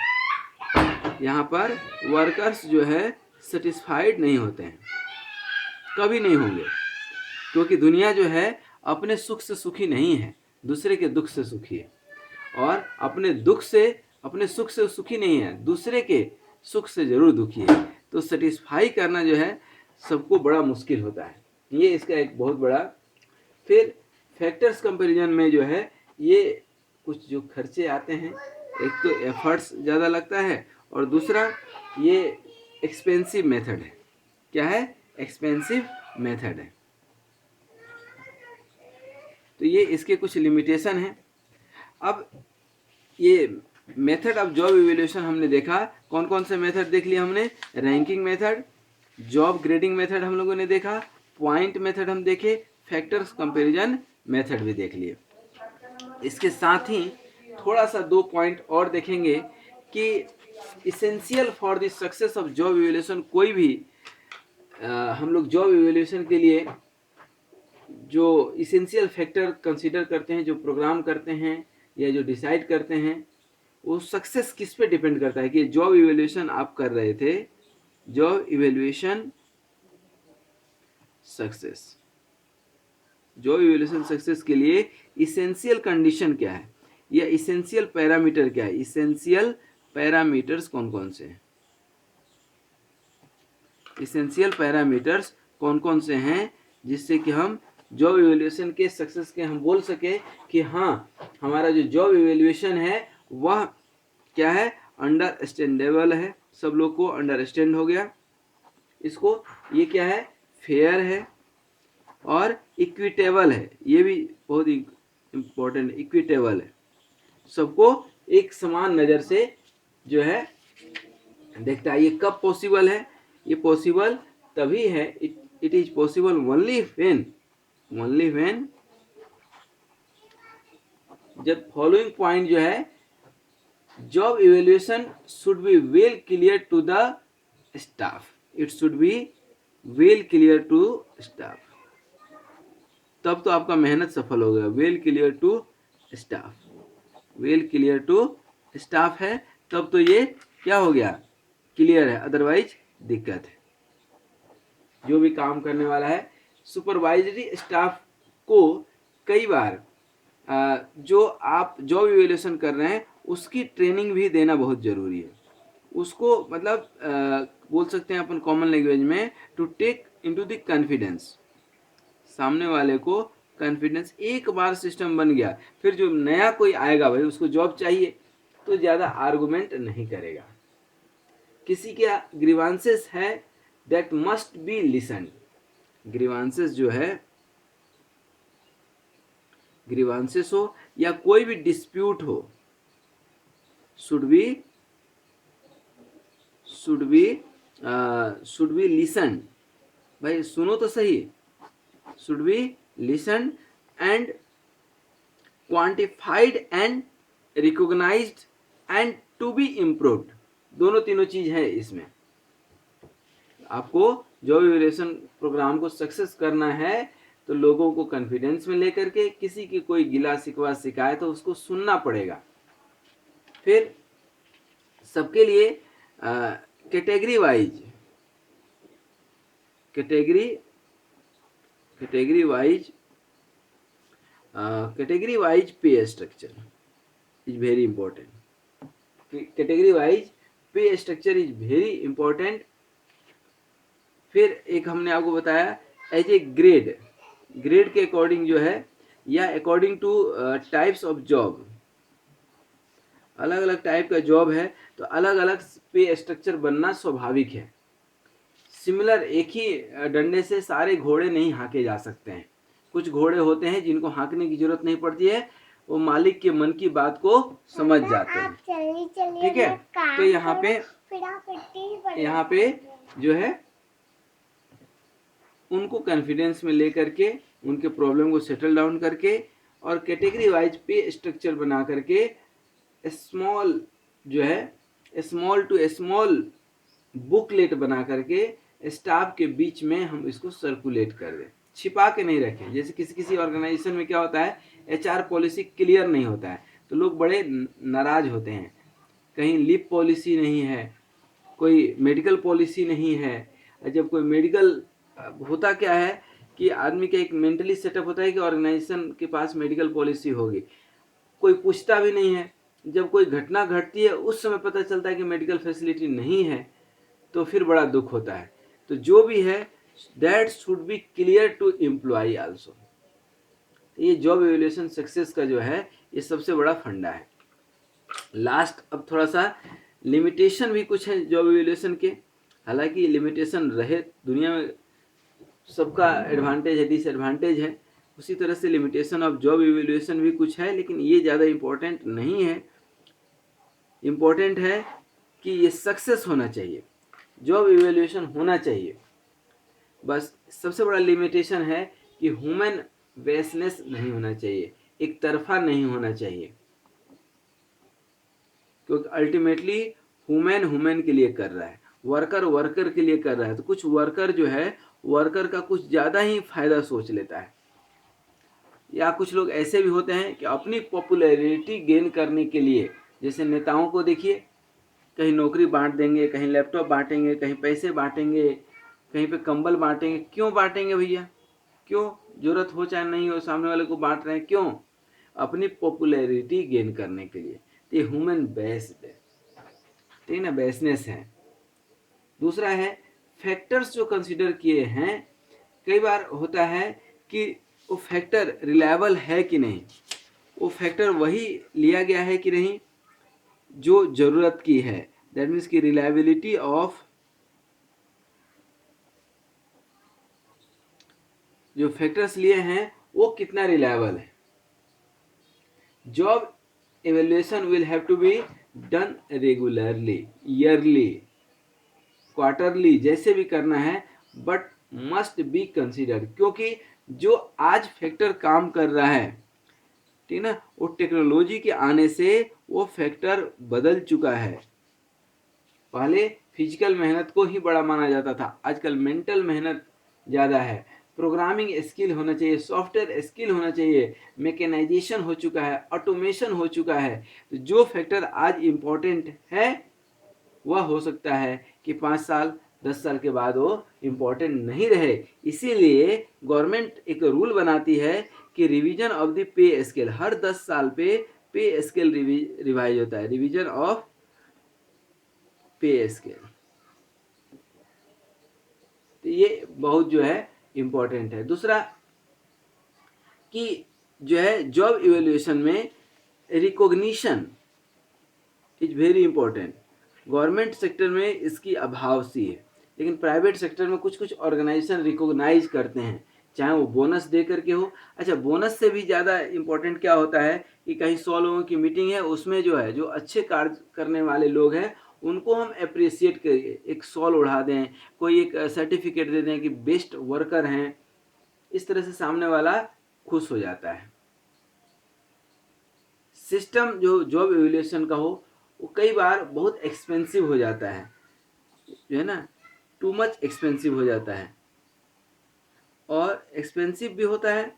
यहाँ पर वर्कर्स जो है सेटिस्फाइड नहीं होते हैं, कभी नहीं होंगे, क्योंकि दुनिया जो है अपने सुख से सुखी नहीं है, दूसरे के दुख से सुखी है, और अपने सुख से सुखी नहीं है, दूसरे के सुख से जरूर दुखी है। तो सेटिस्फाई करना जो है सबको बड़ा मुश्किल होता है, ये इसका एक बहुत बड़ा। फिर फैक्टर्स कंपैरिजन में जो है ये कुछ जो खर्चे आते हैं, एक तो एफर्ट्स ज़्यादा लगता है, और दूसरा ये एक्सपेंसिव मेथड है। क्या है, एक्सपेंसिव मेथड है। तो ये इसके कुछ लिमिटेशन हैं। अब ये मेथड ऑफ जॉब इवैल्यूएशन हमने देखा, कौन कौन से मेथड देख लिए हमने, ranking method, job grading method हम लोगों ने देखा, पॉइंट मेथड हम देखे, फैक्टर्स कंपैरिजन मेथड भी देख लिए। इसके साथ ही थोड़ा सा 2 पॉइंट और देखेंगे कि essential for the success of job evaluation, कोई भी हम लोग जॉब इवैल्यूएशन के लिए जो इसेंशियल फैक्टर कंसीडर करते हैं, जो प्रोग्राम करते हैं या जो डिसाइड करते हैं, वो सक्सेस किस पे डिपेंड करता है। कि जॉब इवैल्यूएशन आप कर रहे थे, job evaluation success, job evaluation success के लिए इसेंशियल कंडीशन क्या है या इसेंशियल पैरामीटर क्या है, इसेंशियल पैरामीटर्स कौन कौन से हैं, इसेंशियल पैरामीटर्स कौन कौन से हैं, जिससे कि हम जॉब इवैल्यूएशन के सक्सेस के हम बोल सके कि हाँ हमारा जो जॉब इवैल्यूएशन है वह क्या है, अंडरस्टैंडेबल है, सब लोग को अंडरस्टैंड हो गया इसको, ये क्या है, फेयर है और इक्विटेबल है, ये भी बहुत ही इम्पोर्टेंट, इक्विटेबल है, सबको एक समान नज़र से जो है देखता है। ये कब पॉसिबल है, ये पॉसिबल तभी है, it is possible only when जब फॉलोइंग पॉइंट जो है, job evaluation should be well clear to the staff, it should be well clear to staff, तब तो आपका मेहनत सफल हो गया। Well clear to staff, well clear to staff है तब तो ये क्या हो गया, क्लियर है, अदरवाइज दिक्कत है। जो भी काम करने वाला है, सुपरवाइजरी स्टाफ को कई बार जो आप जॉब इवैल्यूएशन कर रहे हैं उसकी ट्रेनिंग भी देना बहुत ज़रूरी है। उसको मतलब बोल सकते हैं अपन कॉमन लैंग्वेज में, to take into the confidence, सामने वाले को कॉन्फिडेंस, एक बार सिस्टम बन गया फिर जो नया कोई आएगा भाई उसको जॉब चाहिए तो ज़्यादा आर्गुमेंट नहीं करेगा। किसी के ग्रीवांसेस है that must be listen, grievances जो है, ग्रीवांसेस हो या कोई भी डिस्प्यूट हो, शुड बी लिसन, भाई सुनो तो सही, should be listen and quantified and recognized and to be improved, दोनों तीनों चीज है इसमें। आपको जॉब इवैल्यूएशन प्रोग्राम को सक्सेस करना है तो लोगों को कॉन्फिडेंस में लेकर के, किसी की कोई गिला शिकवा शिकायत हो उसको सुनना पड़ेगा। फिर सबके लिए कैटेगरी वाइज पे structure is very important, category wise पे स्ट्रक्चर इज वेरी इंपॉर्टेंट। फिर एक हमने आपको बताया एज ए ग्रेड के अकॉर्डिंग जो है, या according two types of job, अलग अलग टाइप का जॉब है तो अलग अलग पे स्ट्रक्चर बनना स्वाभाविक है। सिमिलर एक ही डंडे से सारे घोड़े नहीं हाँके जा सकते हैं। कुछ घोड़े होते हैं जिनको हाँकने की जरूरत नहीं पड़ती है, वो मालिक के मन की बात को समझ जाते हैं। ठीक है, तो यहाँ पे जो है उनको कॉन्फिडेंस में लेकर के उनके प्रॉब्लम को सेटल डाउन करके और कैटेगरी वाइज पे स्ट्रक्चर बना करके स्मॉल जो है स्मॉल टू स्मॉल बुकलेट बना करके स्टाफ के बीच में हम इसको सर्कुलेट कर दें, छिपा के नहीं रखें। जैसे किसी किसी ऑर्गेनाइजेशन में क्या होता है, एचआर पॉलिसी क्लियर नहीं होता है तो लोग बड़े नाराज होते हैं। कहीं लीव पॉलिसी नहीं है, कोई मेडिकल पॉलिसी नहीं है। जब कोई मेडिकल होता क्या है कि आदमी का एक मेंटली सेटअप होता है कि ऑर्गेनाइजेशन के पास मेडिकल पॉलिसी होगी, कोई पूछता भी नहीं है। जब कोई घटना घटती है उस समय पता चलता है कि मेडिकल फैसिलिटी नहीं है, तो फिर बड़ा दुख होता है। तो जो भी है that should be clear to employee also. ये जॉब इवैल्यूएशन सक्सेस का जो है ये सबसे बड़ा फंडा है। लास्ट अब थोड़ा सा लिमिटेशन भी कुछ है जॉब इवैल्यूएशन के। हालांकि लिमिटेशन रहे, दुनिया में सबका एडवांटेज है, डिसएडवांटेज है, उसी तरह से लिमिटेशन ऑफ जॉब इवैल्यूएशन भी कुछ है, लेकिन ये ज़्यादा इम्पोर्टेंट नहीं है। इम्पोर्टेंट है कि ये सक्सेस होना चाहिए, जॉब इवैल्यूएशन होना चाहिए। बस सबसे बड़ा लिमिटेशन है कि ह्यूमन बेसनेस नहीं होना चाहिए, एक तरफा नहीं होना चाहिए, क्योंकि अल्टीमेटली ह्यूमन के लिए कर रहा है, वर्कर के लिए कर रहा है। तो कुछ वर्कर जो है वर्कर का कुछ ज़्यादा ही फायदा सोच लेता है, या कुछ लोग ऐसे भी होते हैं कि अपनी पॉपुलैरिटी गेन करने के लिए, जैसे नेताओं को देखिए, कहीं नौकरी बांट देंगे, कहीं लैपटॉप बांटेंगे, कहीं पैसे बांटेंगे, कहीं पे कंबल बांटेंगे। क्यों बांटेंगे भैया? क्यों? जरूरत हो चाहे नहीं हो, सामने वाले को बांट रहे हैं, क्यों? अपनी पॉपुलैरिटी गेन करने के लिए। तो ये ह्यूमन बेस्ड है, ठीक है ना, बेसनेस है। दूसरा है फैक्टर्स जो कंसिडर किए हैं। कई बार होता है कि वो फैक्टर रिलायबल है कि नहीं, वो फैक्टर वही लिया गया है कि नहीं जो जरूरत की है। दैट मीन्स की रिलायबिलिटी ऑफ जो फैक्टर्स लिए हैं वो कितना रिलायबल है। Job evaluation will have to be done regularly, yearly, quarterly, जैसे भी करना है, बट मस्ट बी कंसिडर्ड। क्योंकि जो आज फैक्टर काम कर रहा है, ठीक ना, वो टेक्नोलॉजी के आने से वो फैक्टर बदल चुका है। पहले फिजिकल मेहनत को ही बड़ा माना जाता था, आजकल मेंटल मेहनत ज़्यादा है। प्रोग्रामिंग स्किल होना चाहिए, सॉफ्टवेयर स्किल होना चाहिए, मैकेनाइजेशन हो चुका है, ऑटोमेशन हो चुका है। तो जो फैक्टर आज इम्पोर्टेंट है वह हो सकता है कि 5 साल 10 साल के बाद वो इम्पोर्टेंट नहीं रहे। इसीलिए गवर्नमेंट एक रूल बनाती है कि revision of the pay scale, हर 10 साल पे स्केल रिवाइज होता है, रिवीजन ऑफ पे स्केल। तो ये बहुत जो है इम्पोर्टेंट है। दूसरा कि जो है जॉब इवैल्यूएशन में recognition is very important. Government sector में इसकी अभाव सी है, लेकिन प्राइवेट सेक्टर में कुछ कुछ ऑर्गेनाइजेशन रिकॉग्नाइज करते हैं, चाहे वो बोनस दे करके हो। अच्छा, बोनस से भी ज़्यादा इम्पोर्टेंट क्या होता है कि कहीं 100 लोगों की मीटिंग है, उसमें जो है जो अच्छे कार्य करने वाले लोग हैं उनको हम अप्रिसिएट करिए, एक शॉल उड़ा दें, कोई एक सर्टिफिकेट दे दें कि बेस्ट वर्कर हैं। इस तरह से सामने वाला खुश हो जाता है। सिस्टम जो जॉब इवैल्यूएशन का हो वो कई बार बहुत एक्सपेंसिव हो जाता है, जो है ना, टू मच एक्सपेंसिव हो जाता है, और एक्सपेंसिव भी होता है,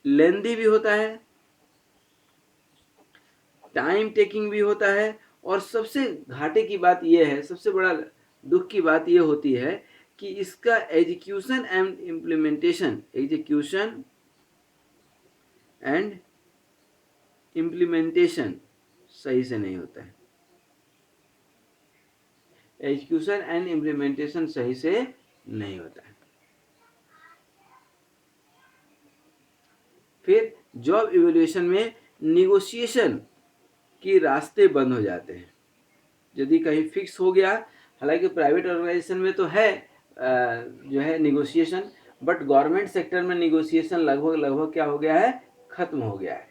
लेंदी भी होता है, टाइम टेकिंग भी होता है, और सबसे घाटे की बात यह है, सबसे बड़ा दुख की बात यह होती है कि इसका एग्जीक्यूशन एंड इम्प्लीमेंटेशन सही से नहीं होता है। एग्जीक्यूशन एंड इम्प्लीमेंटेशन सही से नहीं होता है। फिर जॉब इवैल्यूएशन में निगोशिएशन के रास्ते बंद हो जाते हैं। यदि कहीं फिक्स हो गया, हालांकि प्राइवेट ऑर्गेनाइजेशन में तो है, जो है निगोशिएशन, बट गवर्नमेंट सेक्टर में निगोशिएशन लगभग क्या हो गया है, खत्म हो गया है।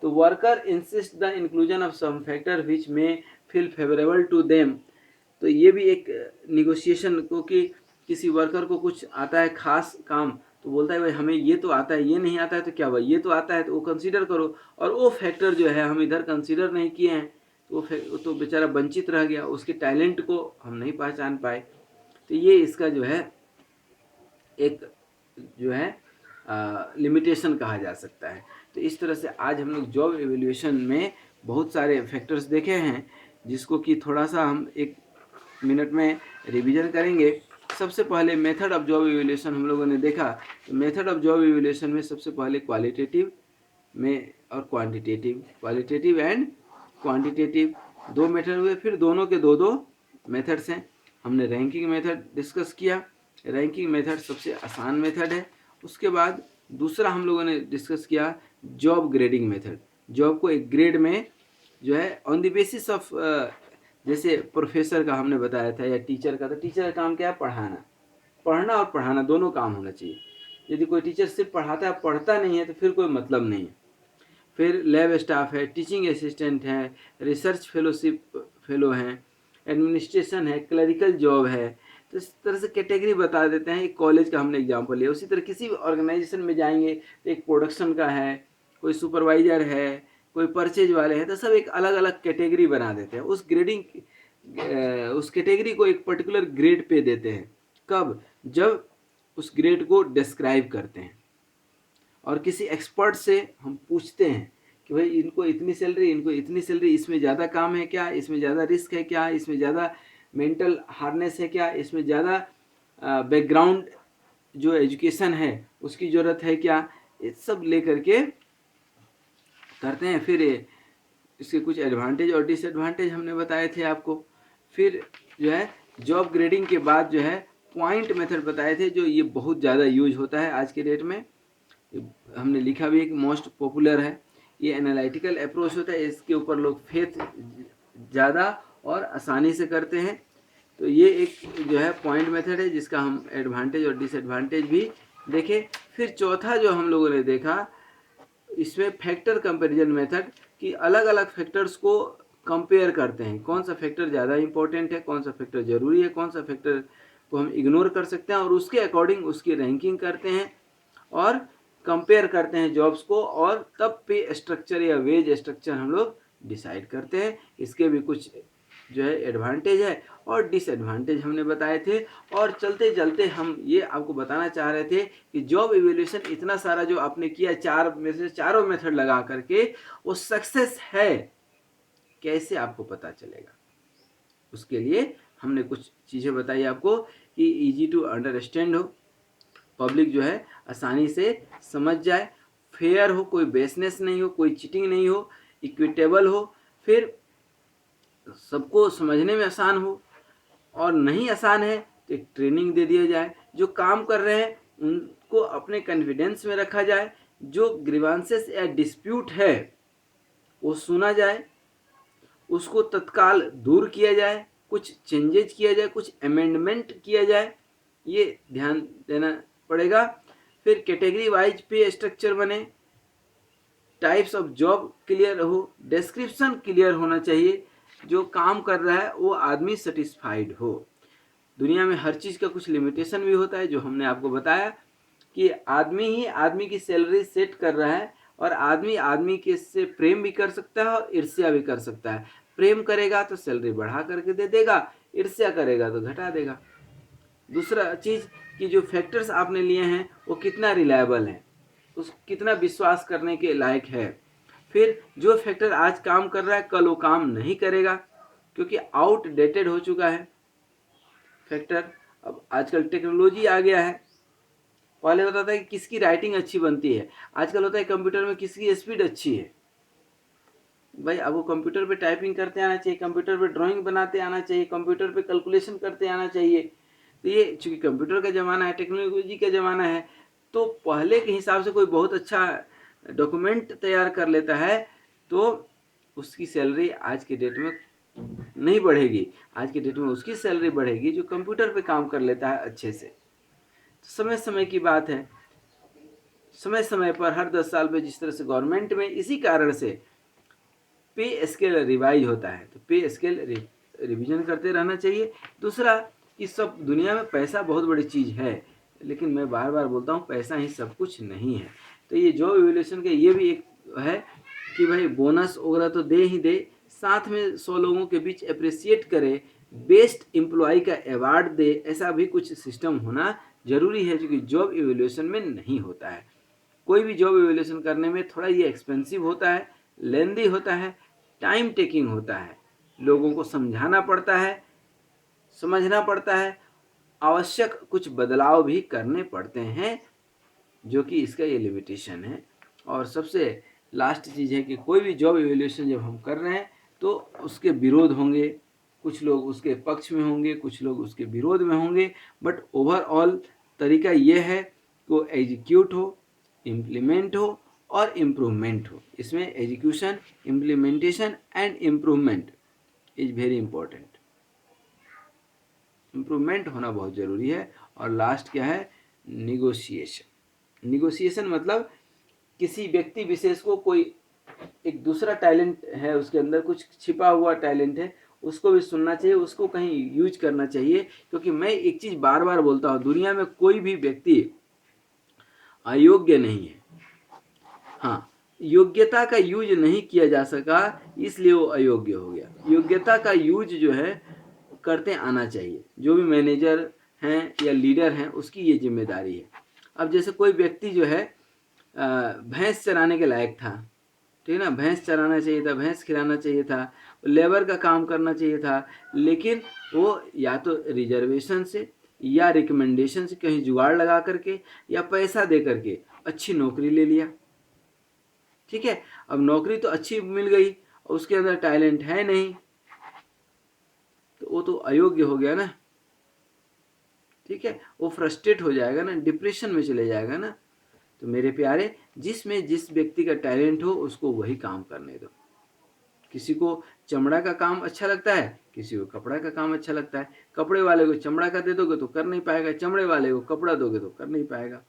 तो worker insist the inclusion of some factor which में फील फेवरेबल टू देम। तो ये भी एक निगोशिएशन को कि किसी वर्कर को कुछ आता है खास काम, तो बोलता है भाई हमें ये तो आता है, ये नहीं आता है तो क्या भाई ये तो आता है तो वो कंसीडर करो, और वो फैक्टर जो है हम इधर कंसीडर नहीं किए हैं तो वो तो बेचारा वंचित रह गया, उसके टैलेंट को हम नहीं पहचान पाए। तो ये इसका जो है एक जो है लिमिटेशन कहा जा सकता है। तो इस तरह से आज हम लोग जॉब एवेल्यूएशन में बहुत सारे फैक्टर्स देखे हैं, जिसको कि थोड़ा सा हम 1 मिनट में रिवीजन करेंगे। सबसे पहले मेथड ऑफ जॉब एवेल्यूएशन हम लोगों ने देखा। तो मेथड ऑफ जॉब एवेल्यूएशन में सबसे पहले क्वालिटेटिव में और क्वालिटेटिव एंड क्वांटिटेटिव 2 मेथड हुए। फिर दोनों के दो मेथड्स हैं। हमने रैंकिंग मेथड डिस्कस किया। रैंकिंग मेथड सबसे आसान मेथड है। उसके बाद दूसरा हम लोगों ने डिस्कस किया जॉब ग्रेडिंग मेथड। जॉब को एक ग्रेड में जो है ऑन द बेसिस ऑफ, जैसे प्रोफेसर का हमने बताया था या टीचर का, तो टीचर का काम क्या है, पढ़ना और पढ़ाना दोनों काम होना चाहिए। यदि कोई टीचर सिर्फ पढ़ाता है, पढ़ता नहीं है, तो फिर कोई मतलब नहीं है। फिर लैब स्टाफ है, टीचिंग असिस्टेंट है, रिसर्च फेलो हैं, एडमिनिस्ट्रेशन है, क्लरिकल जॉब है। तो इस तरह से कैटेगरी बता देते हैं। एक कॉलेज का हमने एग्जांपल लिया। उसी तरह किसी भी ऑर्गेनाइजेशन में जाएंगे तो एक प्रोडक्शन का है, कोई सुपरवाइजर है, कोई परचेज वाले हैं, तो सब एक अलग अलग कैटेगरी बना देते हैं। उस कैटेगरी को एक पर्टिकुलर ग्रेड पे देते हैं। कब? जब उस ग्रेड को डिस्क्राइब करते हैं और किसी एक्सपर्ट से हम पूछते हैं कि भाई इनको इतनी सैलरी, इनको इतनी सैलरी, इसमें ज़्यादा काम है क्या, इसमें ज़्यादा रिस्क है क्या, इसमें ज़्यादा मेंटल हार्डनेस है क्या, इसमें ज़्यादा बैकग्राउंड जो एजुकेशन है उसकी ज़रूरत है क्या, ये सब लेकर के करते हैं। फिर इसके कुछ एडवांटेज और डिसएडवांटेज हमने बताए थे आपको। फिर जो है जॉब ग्रेडिंग के बाद जो है पॉइंट मेथड बताए थे, जो ये बहुत ज़्यादा यूज होता है आज के डेट में। हमने लिखा भी एक मोस्ट पॉपुलर है। ये एनालिटिकल अप्रोच होता है, इसके ऊपर लोग फेथ ज़्यादा और आसानी से करते हैं। तो ये एक जो है पॉइंट मेथड है, जिसका हम एडवांटेज और डिसएडवांटेज भी देखे। फिर चौथा जो हम लोगों ने देखा, इसमें फैक्टर कंपैरिजन मेथड, कि अलग अलग फैक्टर्स को कंपेयर करते हैं, कौन सा फैक्टर ज़्यादा इंपॉर्टेंट है, कौन सा फैक्टर ज़रूरी है, कौन सा फैक्टर को हम इग्नोर कर सकते हैं, और उसके अकॉर्डिंग उसकी रैंकिंग करते हैं और कंपेयर करते हैं जॉब्स को, और तब पे स्ट्रक्चर या वेज स्ट्रक्चर हम लोग डिसाइड करते हैं। इसके भी कुछ जो है एडवांटेज है और डिसएडवांटेज हमने बताए थे। और चलते चलते हम ये आपको बताना चाह रहे थे कि जॉब इवैल्यूएशन इतना सारा जो आपने किया, 4 में से चारों मेथड लगा करके वो सक्सेस है, कैसे आपको पता चलेगा। उसके लिए हमने कुछ चीज़ें बताई आपको कि इजी टू अंडरस्टैंड हो, पब्लिक जो है आसानी से समझ जाए, फेयर हो, कोई बेसनेस नहीं हो, कोई चीटिंग नहीं हो, इक्विटेबल हो, फिर सबको समझने में आसान हो, और नहीं आसान है तो एक ट्रेनिंग दे दिया जाए। जो काम कर रहे हैं उनको अपने कॉन्फिडेंस में रखा जाए, जो ग्रीवांसेस या डिस्प्यूट है वो सुना जाए, उसको तत्काल दूर किया जाए, कुछ चेंजेज किया जाए, कुछ अमेंडमेंट किया जाए, ये ध्यान देना पड़ेगा। फिर कैटेगरी वाइज पे स्ट्रक्चर बने, टाइप्स ऑफ जॉब क्लियर हो, डिस्क्रिप्शन क्लियर होना चाहिए, जो काम कर रहा है वो आदमी सेटिस्फाइड हो। दुनिया में हर चीज़ का कुछ लिमिटेशन भी होता है, जो हमने आपको बताया कि आदमी ही आदमी की सैलरी सेट कर रहा है, और आदमी आदमी के से प्रेम भी कर सकता है और ईर्ष्या भी कर सकता है। प्रेम करेगा तो सैलरी बढ़ा करके दे देगा, ईर्ष्या करेगा तो घटा देगा। दूसरा चीज़ कि जो फैक्टर्स आपने लिए हैं वो कितना रिलायबल है, उस कितना विश्वास करने के लायक है। फिर जो फैक्टर आज काम कर रहा है कल वो काम नहीं करेगा, क्योंकि आउटडेटेड हो चुका है फैक्टर। अब आजकल टेक्नोलॉजी आ गया है। पहले होता था कि किसकी राइटिंग अच्छी बनती है, आजकल होता है कंप्यूटर में किसकी स्पीड अच्छी है। भाई अब वो कंप्यूटर पे टाइपिंग करते आना चाहिए, कंप्यूटर पे ड्राइंग बनाते आना चाहिए, कंप्यूटर पे कैलकुलेशन करते आना चाहिए। तो ये चूँकि कंप्यूटर का ज़माना है, टेक्नोलॉजी का ज़माना है, तो पहले के हिसाब से कोई बहुत अच्छा डॉक्यूमेंट तैयार कर लेता है तो उसकी सैलरी आज के डेट में नहीं बढ़ेगी, आज के डेट में उसकी सैलरी बढ़ेगी जो कंप्यूटर पे काम कर लेता है अच्छे से। तो समय समय की बात है, समय समय पर हर 10 साल पे जिस तरह से गवर्नमेंट में इसी कारण से पे स्केल रिवाइज होता है, तो पे स्केल रिवीजन करते रहना चाहिए। दूसरा, इस सब दुनिया में पैसा बहुत बड़ी चीज़ है, लेकिन मैं बार बार बोलता हूँ पैसा ही सब कुछ नहीं है। तो ये जॉब इवोल्यूशन के ये भी एक है कि भाई बोनस वगैरह तो दे ही दे, साथ में 100 लोगों के बीच अप्रिसिएट करे, बेस्ट एम्प्लॉय का अवार्ड दे, ऐसा भी कुछ सिस्टम होना जरूरी है, जो कि जॉब इवोल्यूशन में नहीं होता है। कोई भी जॉब इवोल्यूशन करने में थोड़ा ये एक्सपेंसिव होता है, लेंदी होता है, टाइम टेकिंग होता है, लोगों को समझाना पड़ता है, समझना पड़ता है, आवश्यक कुछ बदलाव भी करने पड़ते हैं, जो कि इसका ये लिमिटेशन है। और सबसे लास्ट चीज़ है कि कोई भी जॉब इवोल्यूशन जब हम कर रहे हैं तो उसके विरोध होंगे, कुछ लोग उसके पक्ष में होंगे, कुछ लोग उसके विरोध में होंगे, बट ओवरऑल तरीका ये है कि वो एग्जीक्यूट हो, इम्प्लीमेंट हो और इम्प्रूवमेंट हो। इसमें execution, implementation and improvement is very important. Improvement होना बहुत ज़रूरी है। और लास्ट क्या है, निगोशिएशन। निगोशिएशन मतलब किसी व्यक्ति विशेष को कोई एक दूसरा टैलेंट है, उसके अंदर कुछ छिपा हुआ टैलेंट है, उसको भी सुनना चाहिए, उसको कहीं यूज करना चाहिए। क्योंकि मैं एक चीज़ बार बार बोलता हूँ, दुनिया में कोई भी व्यक्ति अयोग्य नहीं है। हाँ, योग्यता का यूज नहीं किया जा सका इसलिए वो अयोग्य हो गया। योग्यता का यूज जो है करते आना चाहिए। जो भी मैनेजर हैं या लीडर हैं उसकी ये जिम्मेदारी है। अब जैसे कोई व्यक्ति जो है भैंस चराने के लायक था, ठीक है ना, भैंस चराना चाहिए था, भैंस खिलाना चाहिए था, लेबर का काम करना चाहिए था, लेकिन वो या तो रिजर्वेशन से या रिकमेंडेशन से कहीं जुगाड़ लगा करके या पैसा दे करके अच्छी नौकरी ले लिया। ठीक है, अब नौकरी तो अच्छी मिल गई और उसके अंदर टैलेंट है नहीं, तो वो तो अयोग्य हो गया ना। ठीक है, वो फ्रस्ट्रेट हो जाएगा ना, डिप्रेशन में चले जाएगा ना। तो मेरे प्यारे, जिसमें जिस व्यक्ति का टैलेंट हो उसको वही काम करने दो। किसी को चमड़ा का काम अच्छा लगता है, किसी को कपड़ा का काम अच्छा लगता है। कपड़े वाले को चमड़ा का दे दोगे तो कर नहीं पाएगा, चमड़े वाले को कपड़ा दोगे तो कर नहीं पाएगा।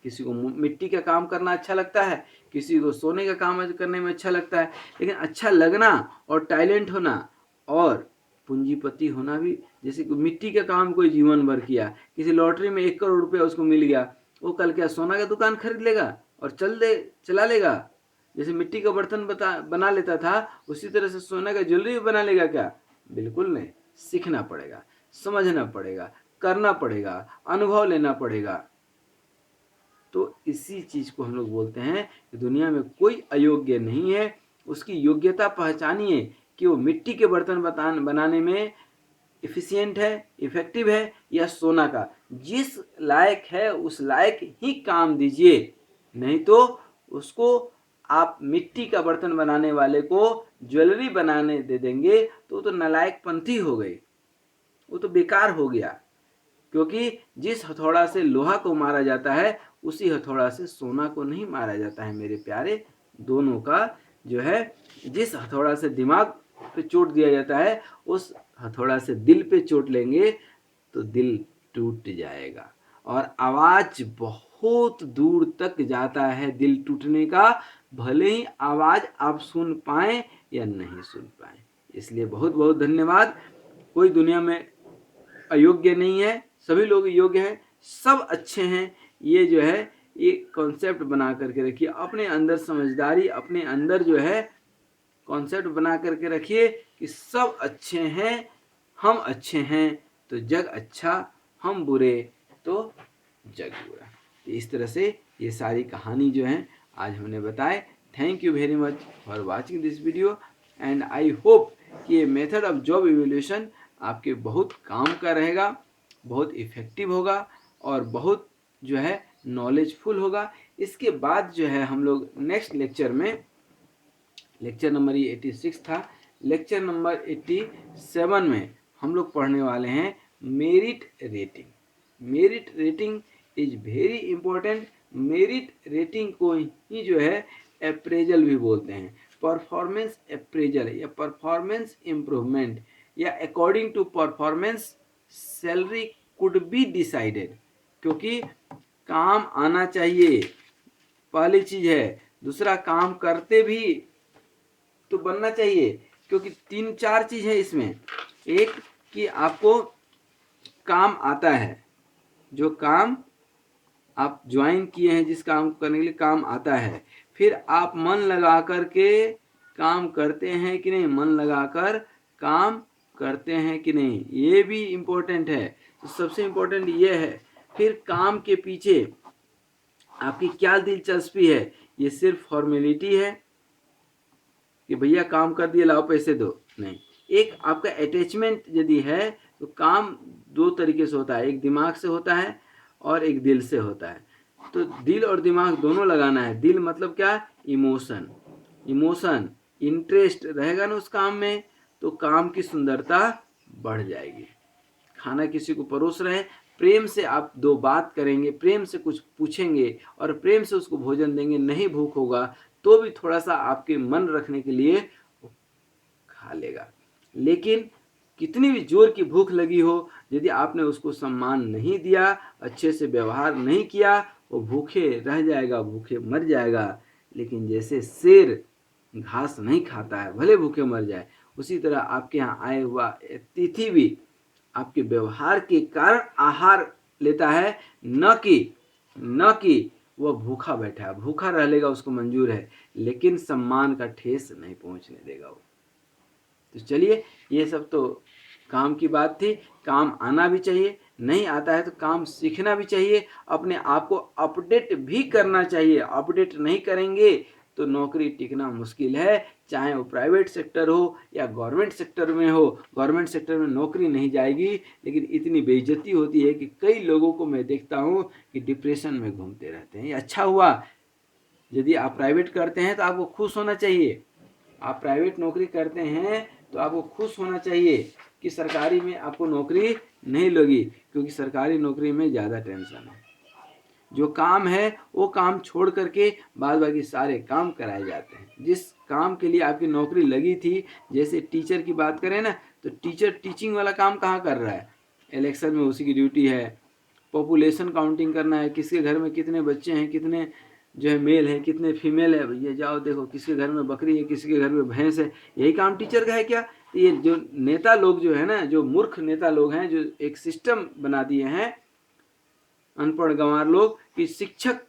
किसी को मिट्टी का काम करना अच्छा लगता है, किसी को सोने का काम करने में अच्छा लगता है। लेकिन अच्छा लगना और टैलेंट होना और पूंजीपति होना भी, जैसे कि मिट्टी का काम कोई जीवन भर किया, किसी लॉटरी में 1 करोड़ रुपया उसको मिल गया, वो कल क्या सोना का दुकान खरीद लेगा और चला लेगा? जैसे मिट्टी का बर्तन बना लेता था, उसी तरह से सोना का ज्वेलरी भी बना लेगा क्या? बिल्कुल नहीं। सीखना पड़ेगा, समझना पड़ेगा, करना पड़ेगा, अनुभव लेना पड़ेगा। तो इसी चीज को हम लोग बोलते हैं कि दुनिया में कोई अयोग्य नहीं है। उसकी योग्यता पहचानिए कि वो मिट्टी के बर्तन बनाने में इफिशियंट है, इफेक्टिव है, या सोना का। जिस लायक है उस लायक ही काम दीजिए, नहीं तो उसको आप मिट्टी का बर्तन बनाने वाले को ज्वेलरी बनाने दे देंगे तो नालायक पंथी हो गई, वो तो बेकार हो गया। क्योंकि जिस हथौड़ा से लोहा को मारा जाता है उसी हथौड़ा से सोना को नहीं मारा जाता है मेरे प्यारे। दोनों का जो है, जिस हथौड़ा से दिमाग पे चोट दिया जाता है उस हथौड़ा से दिल पे चोट लेंगे तो दिल टूट जाएगा। और आवाज बहुत दूर तक जाता है दिल टूटने का, भले ही आवाज आप सुन पाए या नहीं सुन पाए। इसलिए बहुत बहुत धन्यवाद। कोई दुनिया में अयोग्य नहीं है, सभी लोग योग्य हैं, सब अच्छे हैं। ये जो है ये कॉन्सेप्ट बना करके रखिए अपने अंदर, समझदारी अपने अंदर जो है कॉन्सेप्ट बना करके रखिए कि सब अच्छे हैं, हम अच्छे हैं तो जग अच्छा, हम बुरे तो जग बुरा। तो इस तरह से ये सारी कहानी जो है आज हमने बताए। Thank you very much for watching this video and I hope कि ये मेथड ऑफ जॉब इवोल्यूशन आपके बहुत काम का रहेगा, बहुत इफ़ेक्टिव होगा और बहुत जो है नॉलेजफुल होगा। इसके बाद जो है हम लोग नेक्स्ट लेक्चर में, लेक्चर नंबर ये 86 था, लेक्चर नंबर 87 में हम लोग पढ़ने वाले हैं merit rating. Merit rating is very important. Merit rating को ही जो है अप्रेजल भी बोलते हैं, परफॉर्मेंस अप्रेजल या परफॉर्मेंस इम्प्रूवमेंट, या according to performance salary could be decided, क्योंकि काम आना चाहिए पहली चीज है। दूसरा, काम करते भी तो बनना चाहिए, क्योंकि 3-4 चीज है इसमें। एक कि आपको काम आता है, जो काम आप ज्वाइन किए हैं, जिस काम को करने के लिए काम आता है। फिर आप मन लगा कर के काम करते हैं कि नहीं, मन लगाकर काम करते हैं कि नहीं, ये भी इम्पोर्टेंट है। तो सबसे इम्पोर्टेंट ये है। फिर काम के पीछे आपकी क्या दिलचस्पी है, ये सिर्फ फॉर्मेलिटी है कि भैया काम कर दिए लाओ पैसे दो, नहीं। एक आपका अटैचमेंट यदि है तो काम दो तरीके से होता है, एक दिमाग से होता है और एक दिल से होता है। तो दिल और दिमाग दोनों लगाना है। दिल मतलब क्या, इमोशन, इमोशन इंटरेस्ट रहेगा ना उस काम में, तो काम की सुंदरता बढ़ जाएगी। खाना किसी को परोस रहे हैं, प्रेम से आप दो बात करेंगे, प्रेम से कुछ पूछेंगे और प्रेम से उसको भोजन देंगे, नहीं भूख होगा तो भी थोड़ा सा आपके मन रखने के लिए खा लेगा। लेकिन कितनी भी जोर की भूख लगी हो, यदि आपने उसको सम्मान नहीं दिया, अच्छे से व्यवहार नहीं किया, वो भूखे रह जाएगा, भूखे मर जाएगा। लेकिन जैसे शेर घास नहीं खाता है, भले भूखे मर जाए, उसी तरह आपके यहाँ आए हुआ अतिथि भी आपके व्यवहार के कारण आहार लेता है, न कि वह भूखा बैठा है। भूखा रह लेगा, उसको मंजूर है, लेकिन सम्मान का ठेस नहीं पहुंचने देगा वो। तो चलिए, ये सब तो काम की बात थी। काम आना भी चाहिए, नहीं आता है तो काम सीखना भी चाहिए, अपने आप को अपडेट भी करना चाहिए। अपडेट नहीं करेंगे तो नौकरी टिकना मुश्किल है, चाहे वो प्राइवेट सेक्टर हो या गवर्नमेंट सेक्टर में हो। गवर्नमेंट सेक्टर में नौकरी नहीं जाएगी, लेकिन इतनी बेइज्जती होती है कि कई लोगों को मैं देखता हूँ कि डिप्रेशन में घूमते रहते हैं। ये अच्छा हुआ, यदि आप प्राइवेट करते हैं तो आपको खुश होना चाहिए। आप प्राइवेट नौकरी करते हैं तो आपको खुश होना चाहिए कि सरकारी में आपको नौकरी नहीं लगी, क्योंकि सरकारी नौकरी में ज़्यादा टेंशन है। जो काम है वो काम छोड़ करके बाद बाकी सारे काम कराए जाते हैं। जिस काम के लिए आपकी नौकरी लगी थी, जैसे टीचर की बात करें ना, तो टीचर टीचिंग वाला काम कहाँ कर रहा है, इलेक्शन में उसी की ड्यूटी है। पॉपुलेशन काउंटिंग करना है, किसके घर में कितने बच्चे हैं, कितने जो है मेल है, कितने फीमेल है, भैया जाओ देखो किसके घर में बकरी है, किसके घर में भैंस है। यही काम टीचर का है क्या? ये जो नेता लोग जो है ना, जो मूर्ख नेता लोग हैं, जो एक सिस्टम बना दिए हैं अनपढ़ गंवार लोग, कि शिक्षक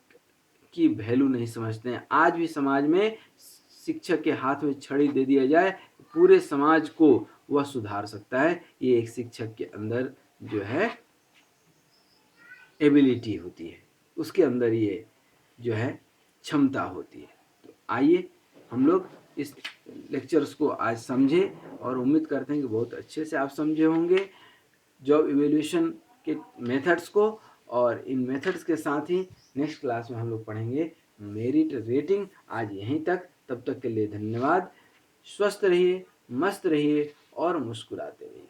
की वैल्यू नहीं समझते हैं। आज भी समाज में शिक्षक के हाथ में छड़ी दे दिया जाए, पूरे समाज को वह सुधार सकता है। ये एक शिक्षक के अंदर जो है एबिलिटी होती है, उसके अंदर ये जो है क्षमता होती है। तो आइए हम लोग इस लेक्चर्स को आज समझे, और उम्मीद करते हैं कि बहुत अच्छे से आप समझे होंगे जॉब इवैल्यूएशन के मेथड्स को। और इन मेथड्स के साथ ही नेक्स्ट क्लास में हम लोग पढ़ेंगे मेरिट रेटिंग। आज यहीं तक, तब तक के लिए धन्यवाद। स्वस्थ रहिए, मस्त रहिए और मुस्कुराते रहिए।